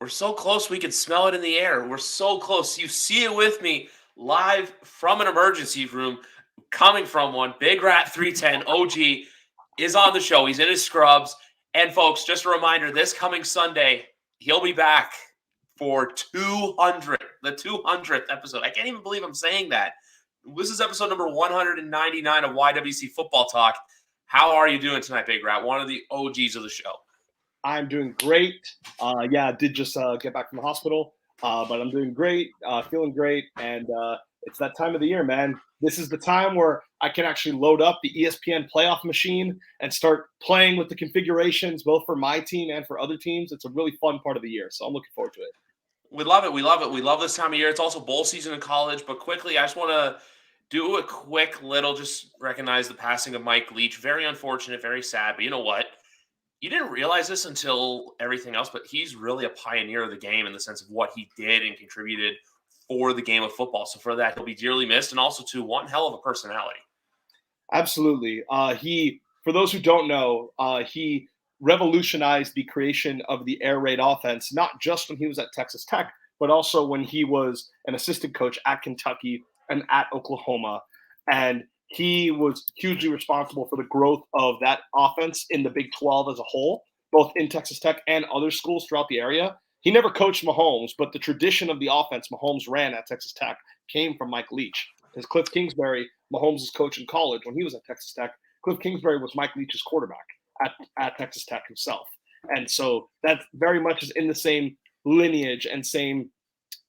We're so close we can smell it in the air. We're so close. You see it with me live from an emergency room, coming from one. Big Rat 310 OG is on the show. He's in his scrubs. And folks, just a reminder, this coming Sunday, he'll be back for 200, the 200th episode. I can't even believe I'm saying that. This is episode number 199 of YWC Football Talk. How are you doing tonight, Big Rat? One of the OGs of the show. I'm doing great. I did just get back from the hospital, but I'm doing great, feeling great, and it's that time of the year, man. This is the time where I can actually load up the ESPN playoff machine and start playing with the configurations, both for my team and for other teams. It's a really fun part of the year, so I'm looking forward to it. We love it. We love it. We love this time of year. It's also bowl season in college, but quickly, I just want to do a quick little, just recognize the passing of Mike Leach. Very unfortunate, very sad, but you know what? You didn't realize this until everything else, but he's really a pioneer of the game in the sense of what he did and contributed for the game of football. So for that, he'll be dearly missed, and also to one hell of a personality. Absolutely. For those who don't know, he revolutionized the creation of the air raid offense, not just when he was at Texas Tech, but also when he was an assistant coach at Kentucky and at Oklahoma. And he was hugely responsible for the growth of that offense in the Big 12 as a whole, both in Texas Tech and other schools throughout the area. He never coached Mahomes, but the tradition of the offense Mahomes ran at Texas Tech came from Mike Leach. Because Cliff Kingsbury, Mahomes' coach in college when he was at Texas Tech, Cliff Kingsbury was Mike Leach's quarterback at Texas Tech himself. And so that very much is in the same lineage and same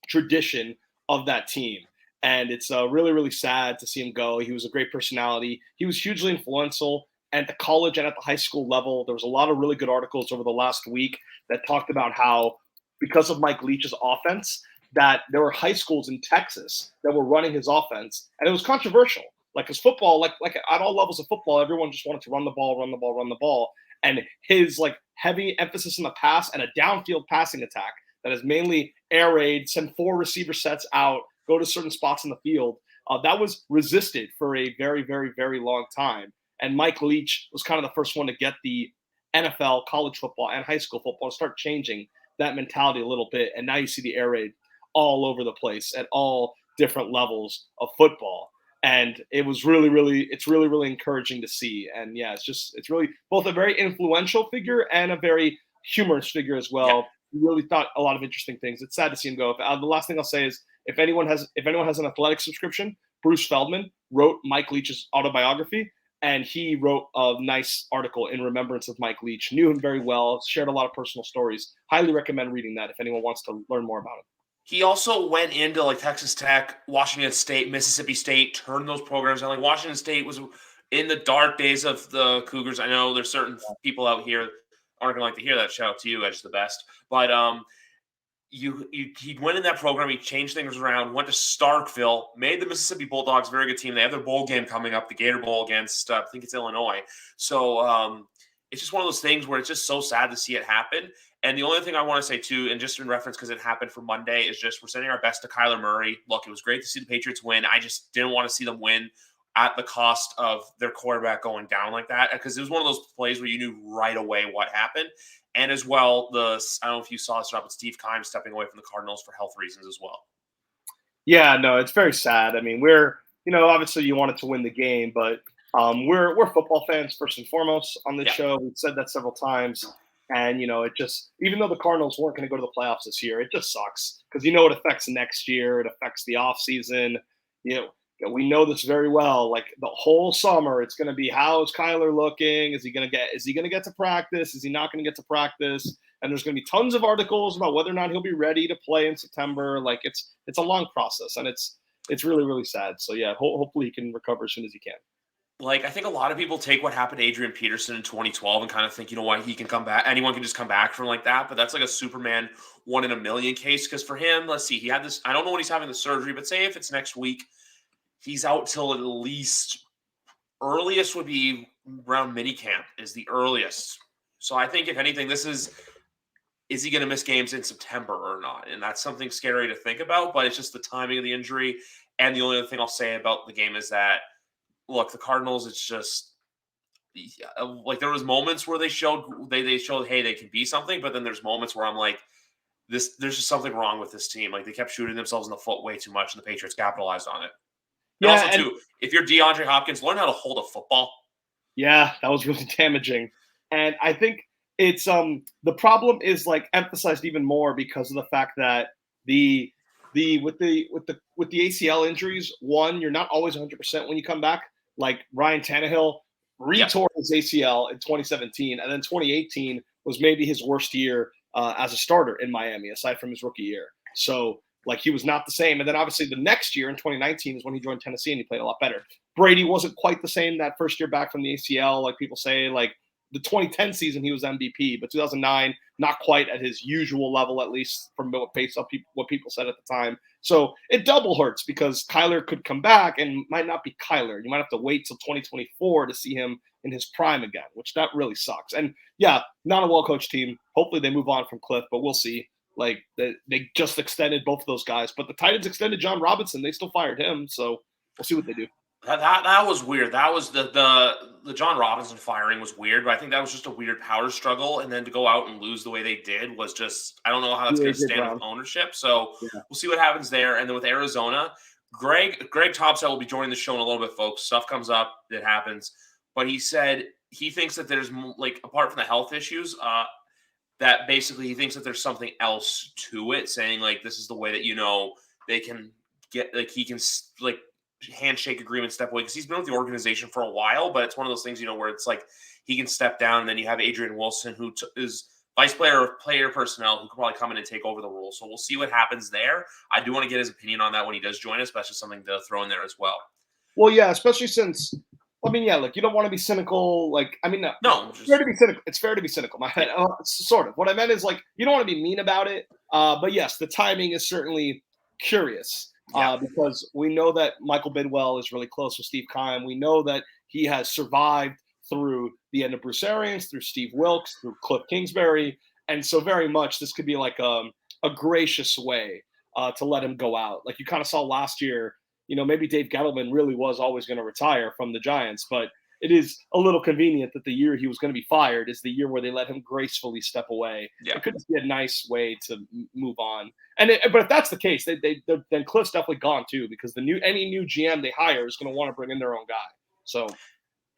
tradition of that team. And it's really, really sad to see him go. He was a great personality. He was hugely influential at the college and at the high school level. There was a lot of really good articles over the last week that talked about how, because of Mike Leach's offense, that there were high schools in Texas that were running his offense. And it was controversial. Like his football, like at all levels of football, everyone just wanted to run the ball, run the ball, run the ball. And his like heavy emphasis on the pass and a downfield passing attack that is mainly air raid, send 4 receiver sets out, go to certain spots in the field, that was resisted for a very, very, very long time. And Mike Leach was kind of the first one to get the NFL, college football, and high school football to start changing that mentality a little bit. And now you see the air raid all over the place at all different levels of football. And it was really, really encouraging to see. And yeah, it's really both a very influential figure and a very humorous figure as well. Yeah. He really thought a lot of interesting things. It's sad to see him go. The last thing I'll say is, if anyone has an athletic subscription, Bruce Feldman wrote Mike Leach's autobiography, and he wrote a nice article in remembrance of Mike Leach. Knew him very well, shared a lot of personal stories. Highly recommend reading that if anyone wants to learn more about him. He also went into like Texas Tech, Washington State, Mississippi State, turned those programs on. Like Washington State was in the dark days of the Cougars. I know there's certain people out here aren't gonna like to hear that. Shout out to you, Edge the best. But he went in that program. He changed things around. Went to Starkville, made the Mississippi Bulldogs a very good team. They have their bowl game coming up, the Gator Bowl against I think it's Illinois. So it's just one of those things where it's just so sad to see it happen. And the only thing I want to say too, and just in reference because it happened for Monday, is just we're sending our best to Kyler Murray. Look, it was great to see the Patriots win. I just didn't want to see them win at the cost of their quarterback going down like that, because it was one of those plays where you knew right away what happened. And as well, I don't know if you saw this or not, but Steve Keim stepping away from the Cardinals for health reasons as well. Yeah, no, it's very sad. I mean, we're, obviously you wanted to win the game, but we're football fans first and foremost on this show. We've said that several times. And, it just, even though the Cardinals weren't going to go to the playoffs this year, it just sucks because, it affects next year. It affects the offseason. We know this very well. Like the whole summer, it's going to be, how's Kyler looking? Is he going to get to practice? Is he not going to get to practice? And there's going to be tons of articles about whether or not he'll be ready to play in September. Like it's a long process, and it's really, really sad. So yeah, hopefully he can recover as soon as he can. Like, I think a lot of people take what happened to Adrian Peterson in 2012 and kind of think, he can come back. Anyone can just come back from like that. But that's like a Superman 1 in a million case. Because for him, let's see, he had this, I don't know when he's having the surgery, but say if it's next week, he's out till at least earliest would be around minicamp is the earliest. So I think if anything, is he going to miss games in September or not? And that's something scary to think about, but it's just the timing of the injury. And the only other thing I'll say about the game is that, look, the Cardinals, it's just like there was moments where they showed, hey, they can be something. But then there's moments where I'm like, there's just something wrong with this team. Like they kept shooting themselves in the foot way too much, and the Patriots capitalized on it. And Yeah, also, too, if you're DeAndre Hopkins, learn how to hold a football. yeah, that was really damaging. And I think it's the problem is like emphasized even more because of the fact that with the ACL injuries, one, you're not always 100% when you come back. Like Ryan Tannehill Yeah. retore his ACL in 2017, and then 2018 was maybe his worst year as a starter in Miami, aside from his rookie year. So like he was not the same. And then obviously the next year in 2019 is when he joined Tennessee and he played a lot better. Brady wasn't quite the same that first year back from the ACL, like people say. Like the 2010 season, he was MVP, but 2009, not quite at his usual level, at least from based on what people said at the time. So it double hurts because Kyler could come back and might not be Kyler. You might have to wait till 2024 to see him in his prime again, which that really sucks. And yeah, not a well-coached team. Hopefully they move on from Cliff, but we'll see. Like they just extended both of those guys, but the Titans extended John Robinson. They still fired him, so we'll see what they do. That was weird. That was the John Robinson firing was weird, but I think that was just a weird power struggle. And then to go out and lose the way they did was just I don't know how that's going to stand with ownership. So Yeah. we'll see what happens there. And then with Arizona, Greg Topsell will be joining the show in a little bit, folks. Stuff comes up, it happens, but he said he thinks that there's like apart from the health issues, that basically he thinks that there's something else to it, saying like this is the way that they can get like he can like handshake agreement step away because he's been with the organization for a while, but it's one of those things where it's like he can step down and then you have Adrian Wilson who is vice player of player personnel who can probably come in and take over the role. So we'll see what happens there. I do want to get his opinion on that when he does join us, but that's just something to throw in there as well. Well, yeah, especially since like you don't want to be cynical. Like, no, it's fair to be cynical. It's fair to be cynical. My head, sort of. What I meant is like you don't want to be mean about it. But yes, the timing is certainly curious. Because we know that Michael Bidwell is really close with Steve Keim. We know that he has survived through the end of Bruce Arians, through Steve Wilkes, through Cliff Kingsbury. And so very much this could be like a gracious way to let him go out. Like you kind of saw last year, maybe Dave Gettleman really was always going to retire from the Giants, but it is a little convenient that the year he was going to be fired is the year where they let him gracefully step away. Yeah. It could be a nice way to move on. But if that's the case, then Cliff's definitely gone too, because any new GM they hire is going to want to bring in their own guy. So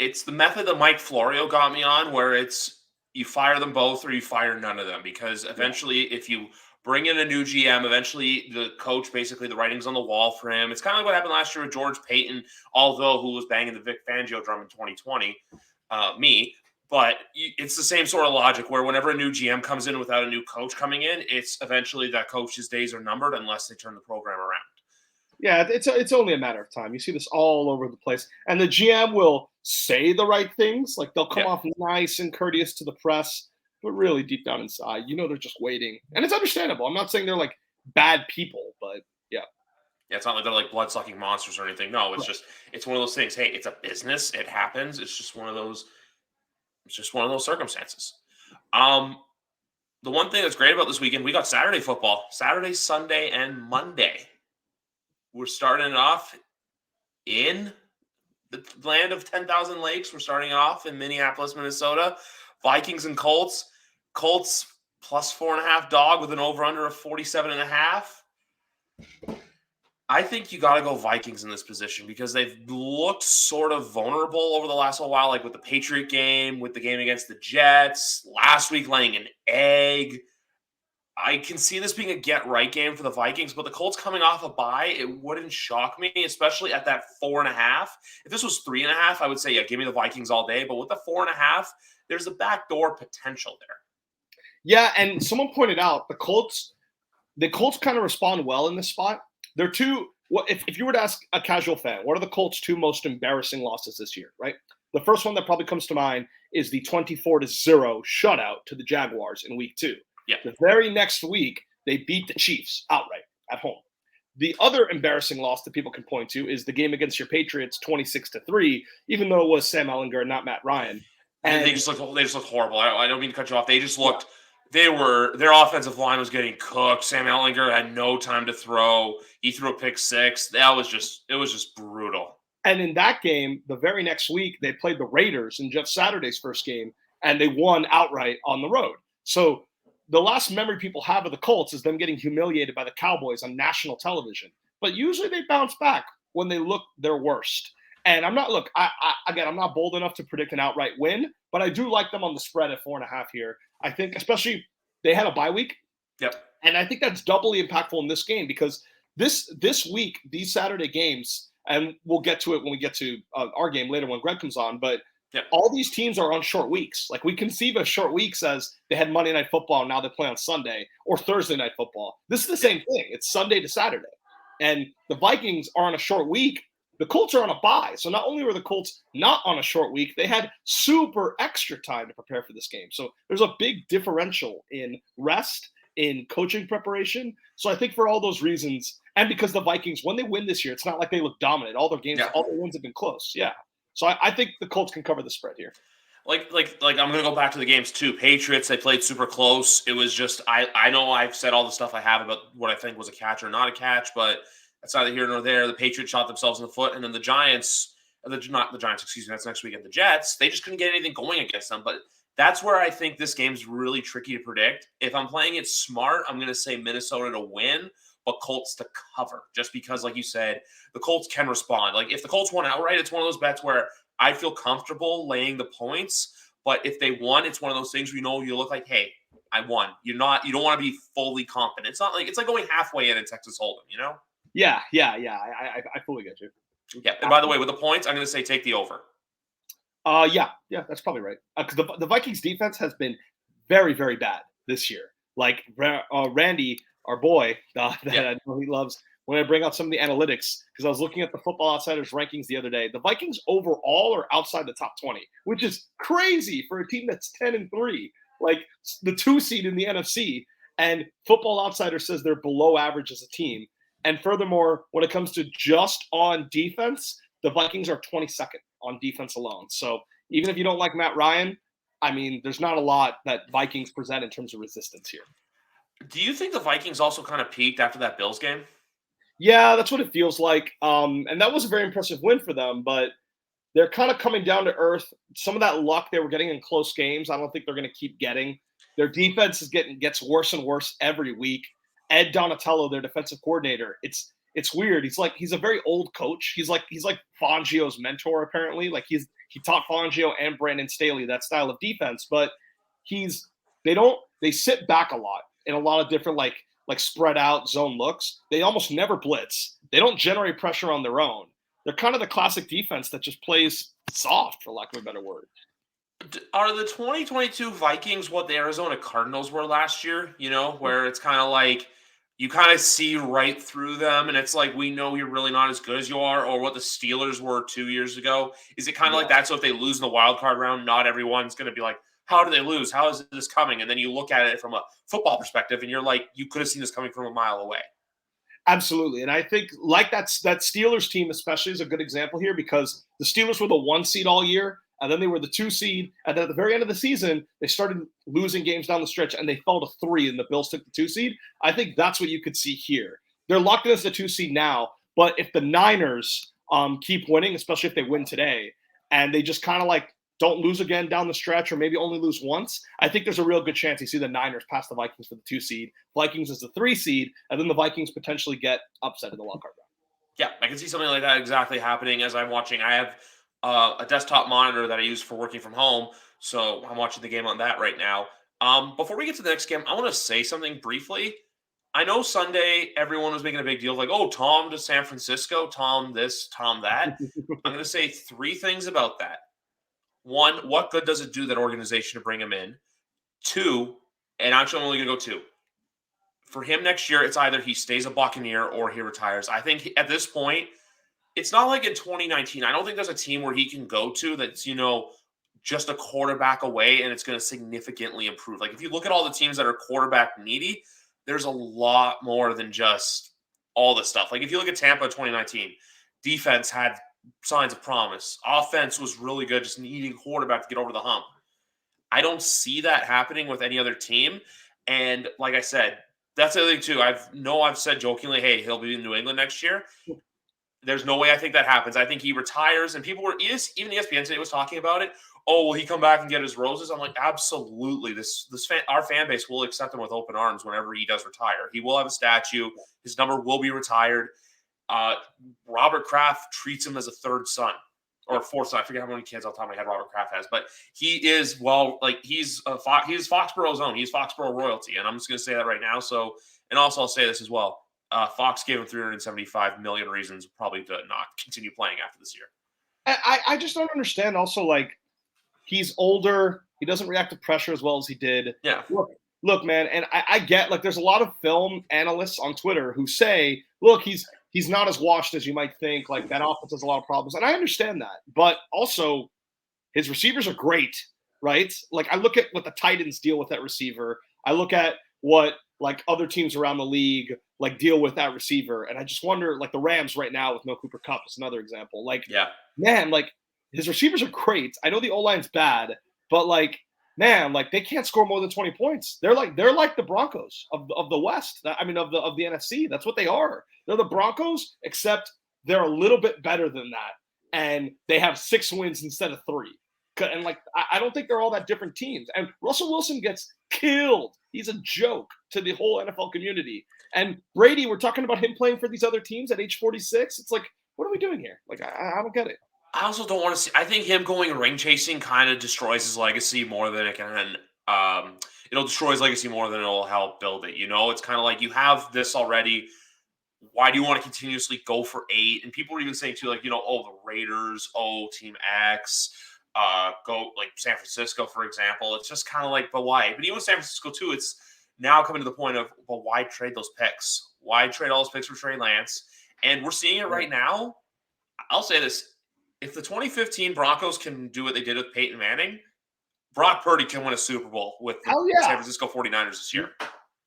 it's the method that Mike Florio got me on, where it's you fire them both or you fire none of them, because eventually if you bring in a new GM, eventually the coach, basically the writing's on the wall for him. It's kind of like what happened last year with George Payton, although who was banging the Vic Fangio drum in 2020, but it's the same sort of logic where whenever a new GM comes in without a new coach coming in, it's eventually that coach's days are numbered unless they turn the program around. Yeah, it's only a matter of time. You see this all over the place. And the GM will say the right things. Like they'll come off nice and courteous to the press, but really deep down inside, they're just waiting. And it's understandable. I'm not saying they're like bad people, but yeah. Yeah, it's not like they're like blood-sucking monsters or anything. No, it's it's one of those things. Hey, it's a business. It happens. It's just one of those circumstances. The one thing that's great about this weekend, we got Saturday football. Saturday, Sunday, and Monday. We're starting it off in the land of 10,000 lakes. We're starting off in Minneapolis, Minnesota. Vikings and Colts. Colts plus 4.5 dog with an over-under of 47.5. I think you got to go Vikings in this position because they've looked sort of vulnerable over the last little while, like with the Patriot game, with the game against the Jets, last week laying an egg. I can see this being a get-right game for the Vikings, but the Colts coming off a bye, it wouldn't shock me, especially at that 4.5. If this was 3.5, I would say, yeah, give me the Vikings all day. But with the 4.5, there's a backdoor potential there. Yeah, and someone pointed out the Colts kind of respond well in this spot. They're if you were to ask a casual fan, what are the Colts' two most embarrassing losses this year, right? The first one that probably comes to mind is the 24-0 shutout to the Jaguars in week 2. Yeah. The very next week, they beat the Chiefs outright at home. The other embarrassing loss that people can point to is the game against your Patriots, 26-3, even though it was Sam Ehlinger, not Matt Ryan. And they just looked horrible. I don't mean to cut you off. They just looked. Their offensive line was getting cooked. Sam Ehlinger had no time to throw. He threw a pick 6. It was just brutal. And in that game, the very next week, they played the Raiders in Jeff Saturday's first game, and they won outright on the road. So the last memory people have of the Colts is them getting humiliated by the Cowboys on national television. But usually they bounce back when they look their worst. And I'm not again, I'm not bold enough to predict an outright win, but I do like them on the spread at 4.5 here. I think, especially they had a bye week. Yep. And I think that's doubly impactful in this game because this week, these Saturday games, and we'll get to it when we get to our game later when Greg comes on, but all these teams are on short weeks. Like we conceive of short weeks as they had Monday Night Football and now they play on Sunday, or Thursday Night Football. This is the same thing. It's Sunday to Saturday. And the Vikings are on a short week. The Colts are on a bye. So not only were the Colts not on a short week, they had super extra time to prepare for this game. So there's a big differential in rest, in coaching preparation. So I think for all those reasons, and because the Vikings, when they win this year, it's not like they look dominant. All their games, all their wins have been close. Yeah. So I think the Colts can cover the spread here. Like I'm going to go back to the games too. Patriots, they played super close. It was just, I know I've said all the stuff I have about what I think was a catch or not a catch, but that's neither here nor there. The Patriots shot themselves in the foot, and then the Giants, not the Giants, excuse me, that's next weekend. The Jets, they just couldn't get anything going against them. But that's where I think this game's really tricky to predict. If I'm playing it smart, I'm going to say Minnesota to win, but Colts to cover. Just because, like you said, the Colts can respond. Like if the Colts won outright, it's one of those bets where I feel comfortable laying the points. But if they won, it's one of those things where you look like, hey, I won. You don't want to be fully confident. It's not like it's like going halfway in Texas Hold'em, you know? Yeah. I fully get you. Yeah. And by the way, with the points, I'm going to say take the over. Yeah, that's probably right. Because the Vikings defense has been very, very bad this year. Like Randy, our boy, that I know he loves, when I bring out some of the analytics, because I was looking at the Football Outsiders rankings the other day, the Vikings overall are outside the top 20, which is crazy for a team that's 10-3, like the 2 seed in the NFC. And Football Outsider says they're below average as a team. And furthermore, when it comes to just on defense, the Vikings are 22nd on defense alone. So even if you don't like Matt Ryan, I mean, there's not a lot that Vikings present in terms of resistance here. Do you think the Vikings also kind of peaked after that Bills game? Yeah, that's what it feels like. And that was a very impressive win for them, but they're kind of coming down to earth. Some of that luck they were getting in close games, I don't think they're going to keep getting. Their defense gets worse and worse every week. Ed Donatello, their defensive coordinator, it's weird. He's a very old coach. He's like Fangio's mentor, apparently. Like he taught Fangio and Brandon Staley that style of defense, but they sit back a lot in a lot of different like spread out zone looks. They almost never blitz. They don't generate pressure on their own. They're kind of the classic defense that just plays soft, for lack of a better word. Are the 2022 Vikings what the Arizona Cardinals were last year? You know, where it's kind of like you kind of see right through them, and it's like we know you're really not as good as you are, or what the Steelers were 2 years ago. Is it kind of like that? So if they lose in the wild card round, not everyone's going to be like, how do they lose? How is this coming? And then you look at it from a football perspective, and you're like, you could have seen this coming from a mile away. Absolutely. And I think like that Steelers team especially is a good example here because the Steelers were the 1 seed all year, and then they were the 2 seed. And then at the very end of the season, they started losing games down the stretch, and they fell to 3, and the Bills took the 2 seed. I think that's what you could see here. They're locked in as the 2 seed now, but if the Niners keep winning, especially if they win today, and they just kind of like don't lose again down the stretch or maybe only lose once, I think there's a real good chance you see the Niners pass the Vikings for the 2 seed, Vikings as the 3 seed, and then the Vikings potentially get upset in the wild card round. Yeah, I can see something like that exactly happening as I'm watching. I have a desktop monitor that I use for working from home, so I'm watching the game on that right now. Before we get to the next game, I want to say something briefly. I know Sunday everyone was making a big deal like, oh, Tom to San Francisco, Tom this, Tom that. I'm going to say 3 things about that. 1, what good does it do that organization to bring him in? 2, and actually I'm only going to go 2. For him next year, it's either he stays a Buccaneer or he retires. I think at this point, it's not like in 2019. I don't think there's a team where he can go to that's, just a quarterback away and it's going to significantly improve. Like if you look at all the teams that are quarterback needy, there's a lot more than just all this stuff. Like if you look at Tampa in 2019, defense had signs of promise. Offense was really good, just needing a quarterback to get over the hump. I don't see that happening with any other team. And like I said, that's the other thing too. I've said jokingly, hey, he'll be in New England next year. There's no way I think that happens. I think he retires, and people were even ESPN today was talking about it. Oh, will he come back and get his roses? I'm like, absolutely. Our fan base will accept him with open arms whenever he does retire. He will have a statue. His number will be retired. Robert Kraft treats him as a third son or fourth son. I forget how many kids off the top of my head Robert Kraft has, but he is he's Foxborough's own. He's Foxborough royalty, and I'm just going to say that right now. So, and also I'll say this as well. Fox gave him 375 million reasons probably to not continue playing after this year. I just don't understand. Also, like, he's older. He doesn't react to pressure as well as he did. Yeah. Look, man, and I get, like, there's a lot of film analysts on Twitter who say, look, he's not as washed as you might think. Like, that offense has a lot of problems. And I understand that. But also, his receivers are great, right? Like, I look at what the Titans deal with that receiver. I look at what, like, other teams around the league, like, deal with that receiver. And I just wonder, like, the Rams right now with no Cooper Kupp is another example. Like, man, like, his receivers are great. I know the O-line's bad, but, like, man, like, they can't score more than 20 points. They're like the Broncos of the West. I mean, of the NFC. That's what they are. They're the Broncos, except they're a little bit better than that. And they have 6 wins instead of 3. And, like, I don't think they're all that different teams. And Russell Wilson gets killed. He's a joke to the whole NFL community. And Brady, we're talking about him playing for these other teams at age 46. It's like, what are we doing here? Like, I don't get it. I also don't want to see. I think him going ring chasing kind of destroys his legacy more than it can. It'll destroy his legacy more than it'll help build it. You know, it's kind of like you have this already. Why do you want to continuously go for 8? And people are even saying too, like, you know, oh, the Raiders, oh, Team X, go like San Francisco, for example. It's just kind of like, but why? But even with San Francisco too, it's now coming to the point of, well, why trade those picks? Why trade all those picks for Trey Lance? And we're seeing it right now. I'll say this. If the 2015 Broncos can do what they did with Peyton Manning, Brock Purdy can win a Super Bowl with the San Francisco 49ers this year.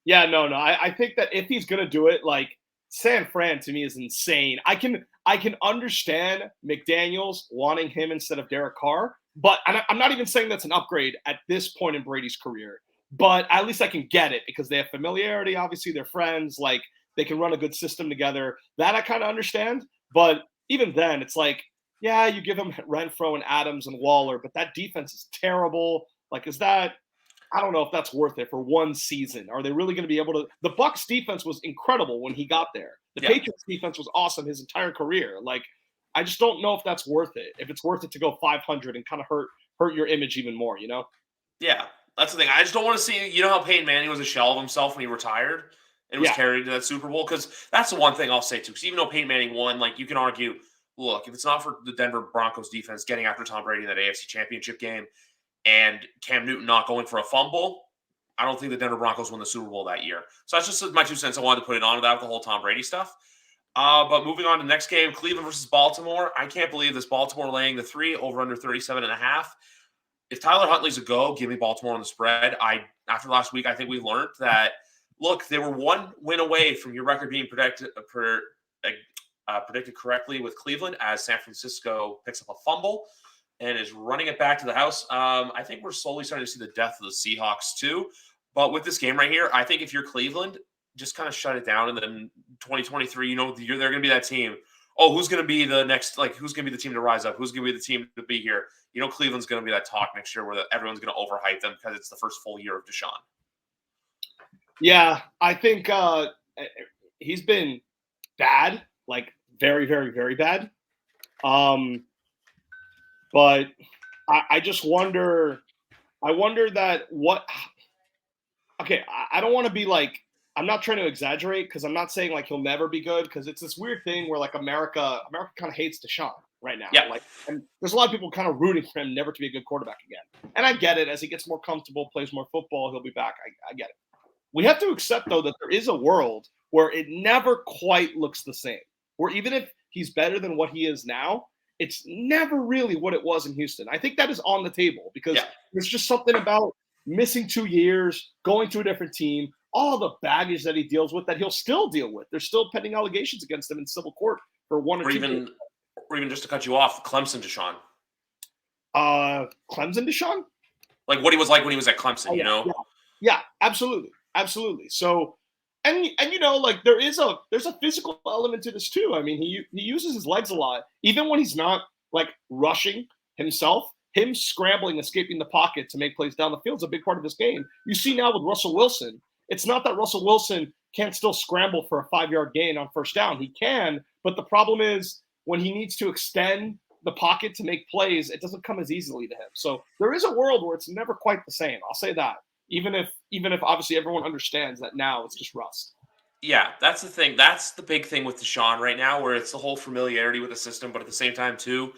Yeah, no. I think that if he's going to do it, like, San Fran to me is insane. I can understand McDaniels wanting him instead of Derek Carr, but I'm not even saying that's an upgrade at this point in Brady's career. But at least I can get it because they have familiarity. Obviously, they're friends. Like, they can run a good system together. That I kind of understand. But even then, it's like, yeah, you give them Renfro and Adams and Waller, but that defense is terrible. Like, is that – I don't know if that's worth it for one season. Are they really going to be able to – the Bucs defense was incredible when he got there. The Patriots defense was awesome his entire career. Like, I just don't know if that's worth it, if it's worth it to go 500 and kind of hurt your image even more, you know? Yeah, that's the thing. I just don't want to see – you know how Peyton Manning was a shell of himself when he retired and was carried to that Super Bowl? Because that's the one thing I'll say too. Because even though Peyton Manning won, like, you can argue – look, if it's not for the Denver Broncos defense getting after Tom Brady in that AFC Championship game and Cam Newton not going for a fumble, I don't think the Denver Broncos won the Super Bowl that year. So that's just my 2 cents. I wanted to put it on without the whole Tom Brady stuff. But moving on to the next game, Cleveland versus Baltimore. I can't believe this Baltimore laying the 3 over under 37.5. If Tyler Huntley's a go, give me Baltimore on the spread. After last week, I think we learned that, look, they were 1 win away from your record being predicted correctly with Cleveland as San Francisco picks up a fumble and is running it back to the house. I think we're slowly starting to see the death of the Seahawks too. But with this game right here, I think if you're Cleveland, just kind of shut it down. And then 2023, you know, they're going to be that team. Oh, who's going to be the next, like, who's going to be the team to rise up? Who's going to be the team to be here? You know, Cleveland's going to be that talk next year where everyone's going to overhype them because it's the first full year of Deshaun. Yeah, I think he's been bad. Like, very, very, very bad. But I just wonder. I wonder that what. Okay, I don't want to be like. I'm not trying to exaggerate because I'm not saying like he'll never be good because it's this weird thing where like America kind of hates Deshaun right now. Yeah. Like, and there's a lot of people kind of rooting for him never to be a good quarterback again. And I get it. As he gets more comfortable, plays more football, he'll be back. I get it. We have to accept though that there is a world where it never quite looks the same. Where even if he's better than what he is now, it's never really what it was in Houston. I think that is on the table because there's just something about missing 2 years, going to a different team, all the baggage that he deals with that he'll still deal with. There's still pending allegations against him in civil court for 1 or 2 years. Or even just to cut you off, Clemson Deshaun. Clemson Deshaun? Like what he was like when he was at Clemson, you know? Yeah, absolutely. Absolutely. So And you know, like there's a physical element to this too. I mean, he uses his legs a lot, even when he's not like rushing himself. Him scrambling, escaping the pocket to make plays down the field is a big part of his game. You see now with Russell Wilson, it's not that Russell Wilson can't still scramble for a 5-yard gain on first down. He can, but the problem is when he needs to extend the pocket to make plays, it doesn't come as easily to him. So there is a world where it's never quite the same. I'll say that. Even if obviously everyone understands that now it's just rust. Yeah, that's the thing. That's the big thing with Deshaun right now, where it's the whole familiarity with the system, but at the same time, too,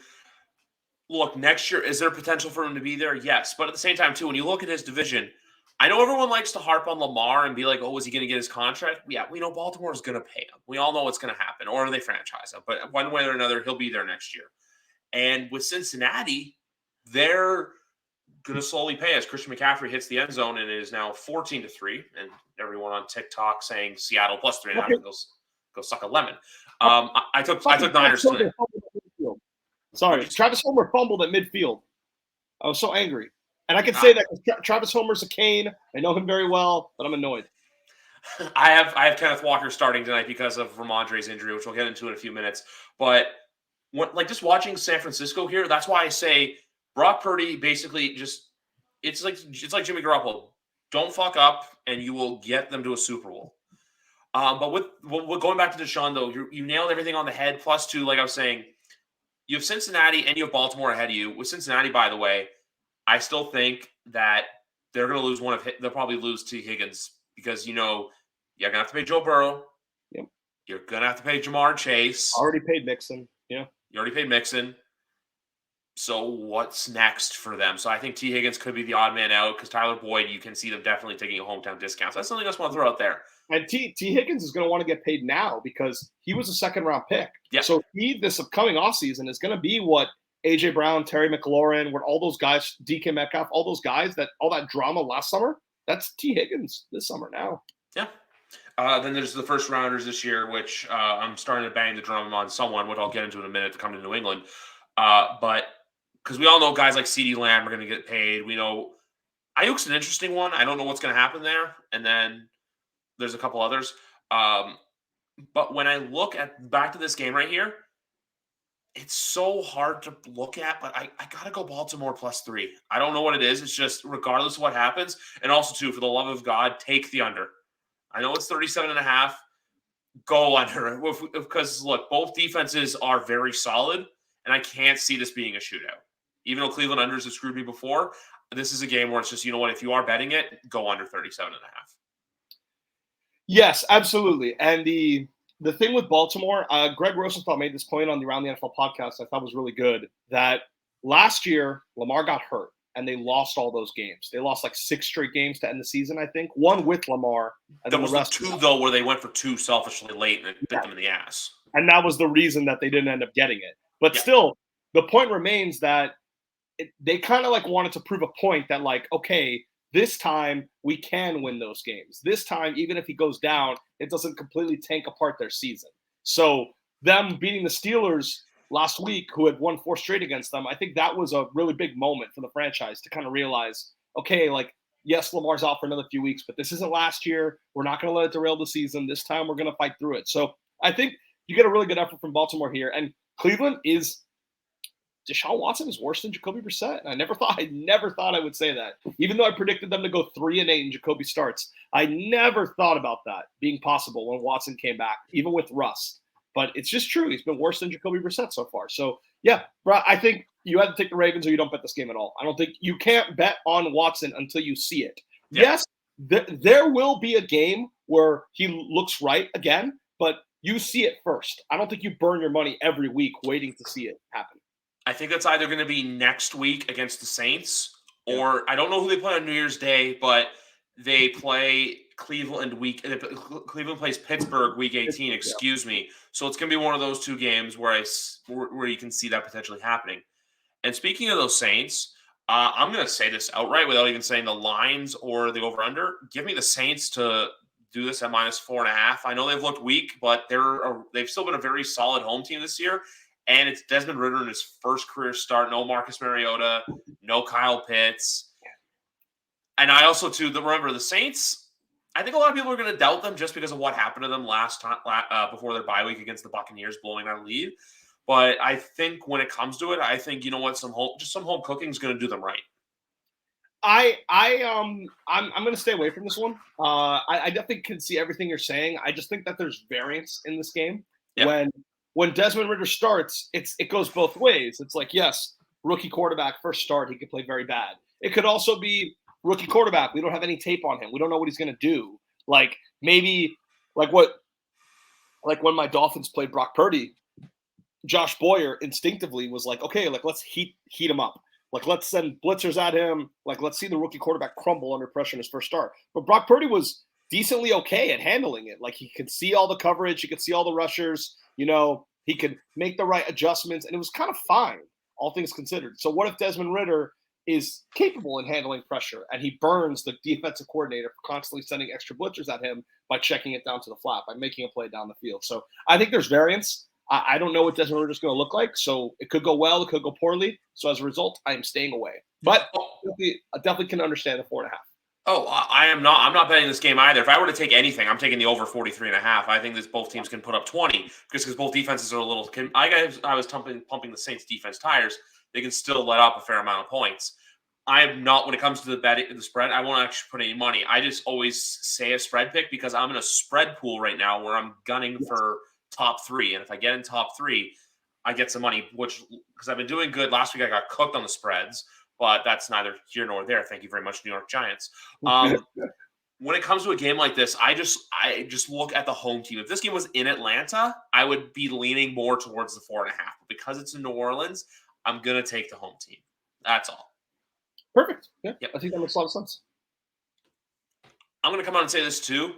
look, next year, is there potential for him to be there? Yes. But at the same time, too, when you look at his division, I know everyone likes to harp on Lamar and be like, oh, is he going to get his contract? Yeah, we know Baltimore is going to pay him. We all know what's going to happen, or they franchise him. But one way or another, he'll be there next year. And with Cincinnati, they're going to slowly pay as Christian McCaffrey hits the end zone and it is now 14-3. And everyone on TikTok saying Seattle plus 3.5 go suck a lemon. I took Niners tonight. Sorry, Travis Homer fumbled at midfield. I was so angry. And I can say that because Travis Homer's a Cane. I know him very well, but I'm annoyed. I have Kenneth Walker starting tonight because of Ramondre's injury, which we'll get into in a few minutes. But just watching San Francisco here, that's why I say Brock Purdy basically it's like Jimmy Garoppolo. Don't fuck up, and you will get them to a Super Bowl. But with going back to Deshaun, though, you nailed everything on the head. Plus, two, like I was saying, you have Cincinnati and you have Baltimore ahead of you. With Cincinnati, by the way, I still think that they're going to lose they'll probably lose T. Higgins because, you're going to have to pay Joe Burrow. Yep. You're going to have to pay Jamar Chase. Already paid Mixon. Yeah. You already paid Mixon. So what's next for them? So I think T. Higgins could be the odd man out because Tyler Boyd, you can see them definitely taking a hometown discount. So that's something I just want to throw out there. And T. Higgins is going to want to get paid now because he was a second-round pick. Yep. So this upcoming offseason is going to be what A.J. Brown, Terry McLaurin, what all those guys, DK Metcalf, all those guys, all that drama last summer, that's T. Higgins this summer now. Yeah. Then there's the first rounders this year, which I'm starting to bang the drum on someone, which I'll get into in a minute to come to New England. But because we all know guys like CeeDee Lamb are going to get paid. We know Ayuk's an interesting one. I don't know what's going to happen there. And then there's a couple others. But when I look back to this game right here, it's so hard to look at, but I got to go Baltimore plus 3. I don't know what it is. It's just regardless of what happens. And also, too, for the love of God, take the under. I know it's 37.5. Go under. Because, look, both defenses are very solid, and I can't see this being a shootout. Even though Cleveland unders have screwed me before, this is a game where it's just, you know what, if you are betting it, go under 37.5. Yes, absolutely. And the thing with Baltimore, Greg Rosenthal made this point on the Around the NFL podcast I thought was really good, that last year Lamar got hurt and they lost all those games. They lost like 6 straight games to end the season, I think. One with Lamar. And there was the 2, though, where they went for 2 selfishly late and it bit them in the ass. And that was the reason that they didn't end up getting it. But still, the point remains that they kind of like wanted to prove a point that like, okay, this time we can win those games. This time, even if he goes down, it doesn't completely tank apart their season. So them beating the Steelers last week, who had won 4 straight against them, I think that was a really big moment for the franchise to kind of realize, okay, like, yes, Lamar's out for another few weeks, but this isn't last year. We're not going to let it derail the season. This time we're going to fight through it. So I think you get a really good effort from Baltimore here. And Cleveland Deshaun Watson is worse than Jacoby Brissett. I never thought I would say that. Even though I predicted them to go 3-8 and Jacoby starts, I never thought about that being possible when Watson came back, even with rust. But it's just true. He's been worse than Jacoby Brissett so far. So, yeah, I think you have to take the Ravens or you don't bet this game at all. I don't think you can't bet on Watson until you see it. Yeah. Yes, there will be a game where he looks right again, but you see it first. I don't think you burn your money every week waiting to see it happen. I think that's either going to be next week against the Saints, or I don't know who they play on New Year's Day, but they play Cleveland Cleveland plays Pittsburgh week 18, excuse me. So it's going to be one of those 2 games where you can see that potentially happening. And speaking of those Saints, I'm going to say this outright without even saying the lines or the over-under. Give me the Saints to do this at -4.5. I know they've looked weak, but they've still been a very solid home team this year. And it's Desmond Ridder in his first career start. No Marcus Mariota, no Kyle Pitts. And I also, too, remember the Saints, I think a lot of people are going to doubt them just because of what happened to them last time before their bye week against the Buccaneers, blowing our lead. But I think when it comes to it, I think you know what, some home cooking is going to do them right. I'm going to stay away from this one. I definitely can see everything you're saying. I just think that there's variance in this game. Yeah. When Desmond Ridder starts, it goes both ways. It's like, yes, rookie quarterback, first start, he could play very bad. It could also be rookie quarterback. We don't have any tape on him. We don't know what he's going to do. Like maybe like when my Dolphins played Brock Purdy, Josh Boyer instinctively was like, okay, like let's heat him up. Like let's send blitzers at him. Like let's see the rookie quarterback crumble under pressure in his first start. But Brock Purdy was decently okay at handling it. Like he could see all the coverage, he could see all the rushers. You know, he could make the right adjustments, and it was kind of fine, all things considered. So what if Desmond Ridder is capable in handling pressure and he burns the defensive coordinator for constantly sending extra blitzers at him by checking it down to the flat, by making a play down the field? So I think there's variance. I don't know what Desmond Ridder is going to look like, so it could go well, it could go poorly. So as a result, I am staying away. But I definitely can understand the 4.5. Oh, I am not. I'm not betting this game either. If I were to take anything, I'm taking the over 43.5. I think this both teams can put up 20 because both defenses are a little. I was pumping the Saints defense tires. They can still let up a fair amount of points. I am not, when it comes to the spread, I won't actually put any money. I just always say a spread pick because I'm in a spread pool right now where I'm gunning for top 3. And if I get in top 3, I get some money, which because I've been doing good. Last week I got cooked on the spreads, but that's neither here nor there. Thank you very much, New York Giants. When it comes to a game like this, I just look at the home team. If this game was in Atlanta, I would be leaning more towards the 4.5. But because it's in New Orleans, I'm going to take the home team. That's all. Perfect. Yeah, yep. I think that makes a lot of sense. I'm going to come out and say this too.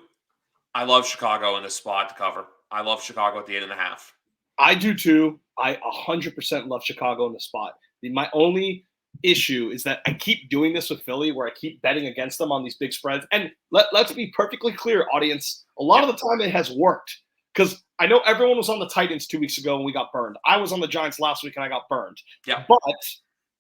I love Chicago in this spot to cover. I love Chicago at the 8.5. I do too. I 100% love Chicago in the spot. My only issue is that I keep doing this with Philly where I keep betting against them on these big spreads. And let's be perfectly clear, audience. A lot of the time it has worked because I know everyone was on the Titans 2 weeks ago and we got burned. I was on the Giants last week and I got burned. Yeah. But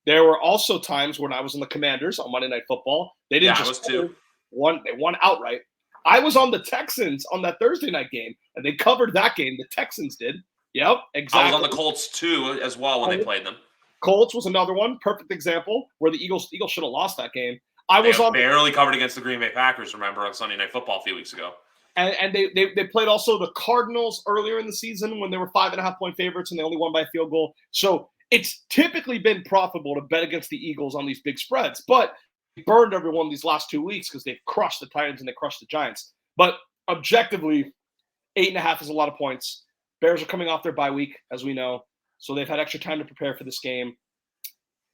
there were also times when I was on the Commanders on Monday Night Football. They didn't just too. They won outright. I was on the Texans on that Thursday night game, and they covered that game. The Texans did. Yep, exactly. I was on the Colts too as well when they played them. Colts was another one, perfect example where the Eagles should have lost that game. Barely covered against the Green Bay Packers, remember, on Sunday Night Football a few weeks ago. And they played also the Cardinals earlier in the season when they were 5.5-point favorites and they only won by a field goal. So it's typically been profitable to bet against the Eagles on these big spreads, but they burned everyone these last 2 weeks because they've crushed the Titans and they crushed the Giants. But objectively, 8.5 is a lot of points. Bears are coming off their bye week, as we know, so they've had extra time to prepare for this game.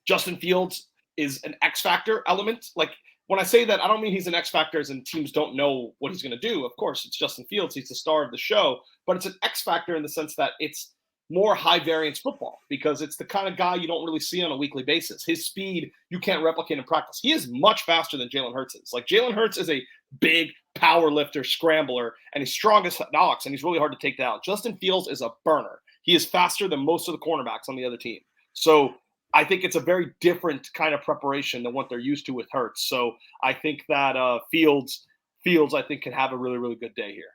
Justin Fields is an X factor element. Like when I say that, I don't mean he's an X factor as in teams don't know what he's going to do. Of course, it's Justin Fields. He's the star of the show, but it's an X factor in the sense that it's more high variance football because it's the kind of guy you don't really see on a weekly basis. His speed, you can't replicate in practice. He is much faster than Jalen Hurts is. Like Jalen Hurts is a big power lifter, scrambler, and he's strong as knocks, and he's really hard to take down. Justin Fields is a burner. He is faster than most of the cornerbacks on the other team. So I think it's a very different kind of preparation than what they're used to with Hurts. So I think that Fields, I think, can have a really, really good day here.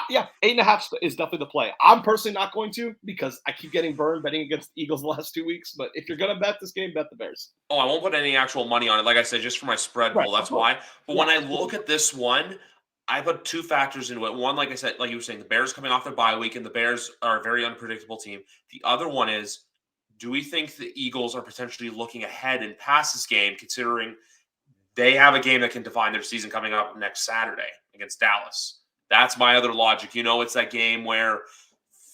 Yeah, 8.5 is definitely the play. I'm personally not going to because I keep getting burned betting against the Eagles the last 2 weeks. But if you're going to bet this game, bet the Bears. Oh, I won't put any actual money on it. Like I said, just for my spread pool, that's why. But when I look at this one, I put 2 factors into it. One, like I said, like you were saying, the Bears coming off their bye week, and the Bears are a very unpredictable team. The other one is, do we think the Eagles are potentially looking ahead and past this game, considering they have a game that can define their season coming up next Saturday against Dallas? That's my other logic. You know, it's that game where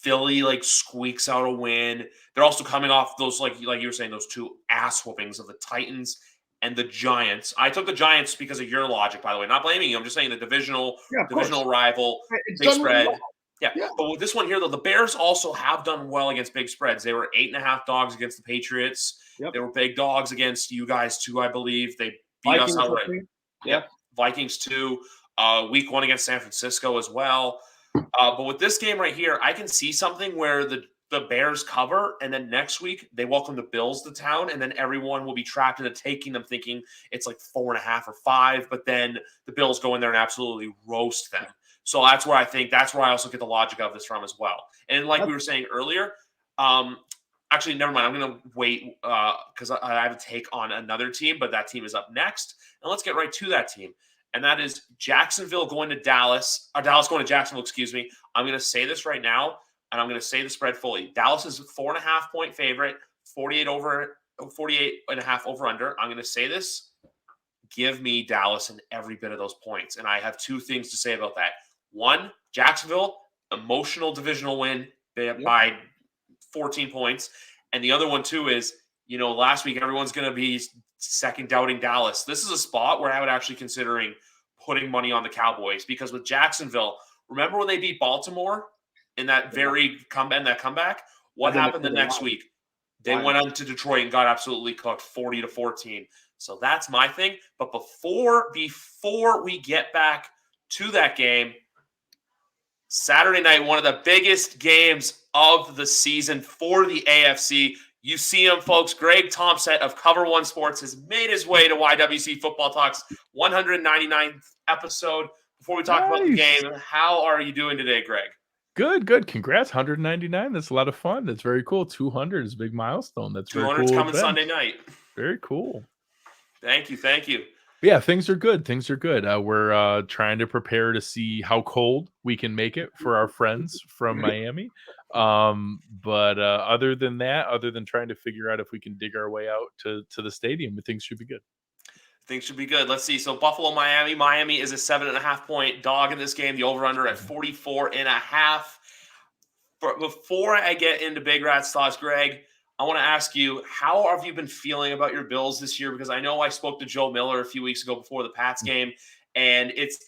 Philly squeaks out a win. They're also coming off those, like you were saying, those 2 ass whoopings of the Titans and the Giants. I took the Giants because of your logic, by the way. Not blaming you. I'm just saying the divisional rival, big spread. Well. Yeah. But with this one here, though, the Bears also have done well against big spreads. They were 8.5 dogs against the Patriots. Yep. They were big dogs against you guys too, I believe. They beat us outright. Yeah. Vikings too. Week 1 against San Francisco as well. But with this game right here, I can see something where the Bears cover, and then next week they welcome the Bills to town, and then everyone will be trapped into taking them, thinking it's like 4.5 or 5, but then the Bills go in there and absolutely roast them. So that's where I also get the logic of this from as well. And like we were saying earlier, actually, never mind. I'm going to wait because I have a take on another team, but that team is up next. And let's get right to that team. And that is Jacksonville going to Dallas, or Dallas going to Jacksonville, excuse me. I'm going to say this right now, and I'm going to say the spread fully. Dallas is a 4.5 point favorite, 48 and a half over under. I'm going to say this. Give me Dallas and every bit of those points. And I have two things to say about that. One, Jacksonville, emotional divisional win by 14 points. And the other one, too, is, last week everyone's going to be second doubting Dallas. This is a spot where I would actually considering putting money on the Cowboys, because with Jacksonville, remember when they beat Baltimore in that comeback? What happened the next week? They went on to Detroit and got absolutely cooked 40-14. So that's my thing. But before we get back to that game, Saturday night, one of the biggest games of the season for the AFC. You see him, folks. Greg Thompson of Cover One Sports has made his way to YWC Football Talks 199th episode. Before we talk about the game, how are you doing today, Greg? Good. Congrats, 199. That's a lot of fun. That's very cool. 200 is a big milestone. That's very cool. 200's coming Sunday night. Very cool. Thank you. Yeah, things are good. We're trying to prepare to see how cold we can make it for our friends from Miami. But other than trying to figure out if we can dig our way out to the stadium, things should be good. Things should be good. Let's see. So Buffalo, Miami. Miami is a 7.5 point dog in this game. The over-under at 44.5. Before I get into Big Rat's thoughts, Greg, I want to ask you, how have you been feeling about your Bills this year? Because I know I spoke to Joe Miller a few weeks ago before the Pats game, and it's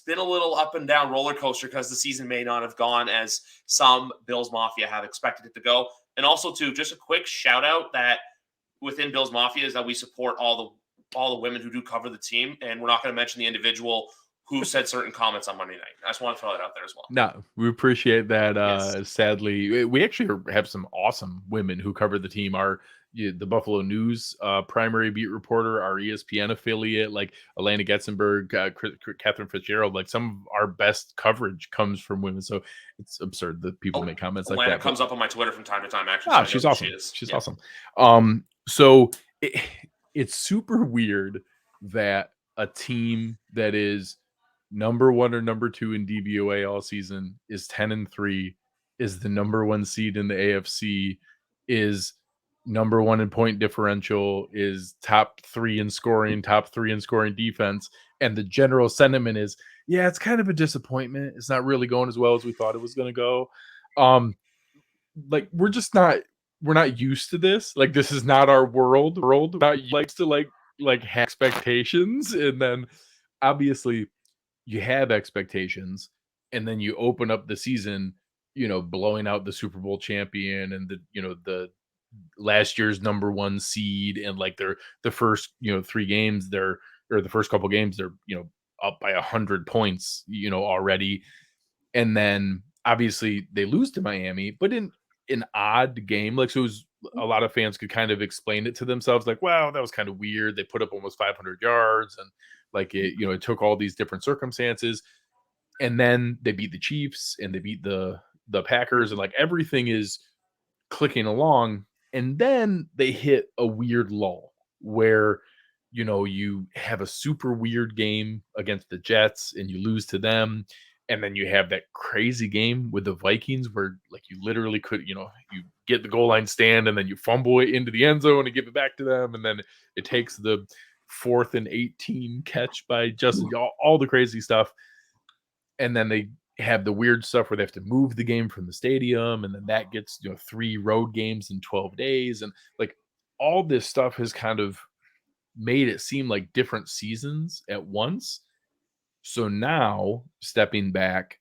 been a little up and down roller coaster because the season may not have gone as some Bills Mafia have expected it to go. And also, too, just a quick shout out that within Bills Mafia is that we support all the women who do cover the team, and we're not going to mention the individual who said certain comments on Monday night. I just want to throw that out there as well. No, we appreciate that. Yes. Sadly, we actually have some awesome women who cover the team. The Buffalo News primary beat reporter, our ESPN affiliate, like Elena Getzenberg, Catherine Fitzgerald, like some of our best coverage comes from women. So it's absurd that people make comments like that. Comes up on my Twitter from time to time, actually. She's awesome. She's awesome. So it's super weird that a team that is number 1 or number 2 in DVOA all season is 10-3, is the number 1 seed in the AFC, is number 1 in point differential, is top 3 in scoring defense, and the general sentiment is, yeah, it's kind of a disappointment. It's not really going as well as we thought it was going to go. We're not used to this. Like, this is not our world. Not likes to like have expectations, and then obviously you have expectations, and then you open up the season, blowing out the Super Bowl champion and the last year's number 1 seed, and like the first 3 games the first couple games they're up by 100 points already, and then obviously they lose to Miami, but in an odd game, like, so it was, a lot of fans could kind of explain it to themselves, like, wow, that was kind of weird. They put up almost 500 yards, and like it took all these different circumstances, and then they beat the Chiefs and they beat the Packers, and like everything is clicking along, and then they hit a weird lull where you have a super weird game against the Jets and you lose to them, and then you have that crazy game with the Vikings where like you literally could you get the goal line stand and then you fumble it into the end zone and give it back to them, and then it takes the 4th and 18 catch by Justin, all the crazy stuff. And then they have the weird stuff where they have to move the game from the stadium, and then that gets 3 road games in 12 days, and like all this stuff has kind of made it seem like different seasons at once. So now, stepping back,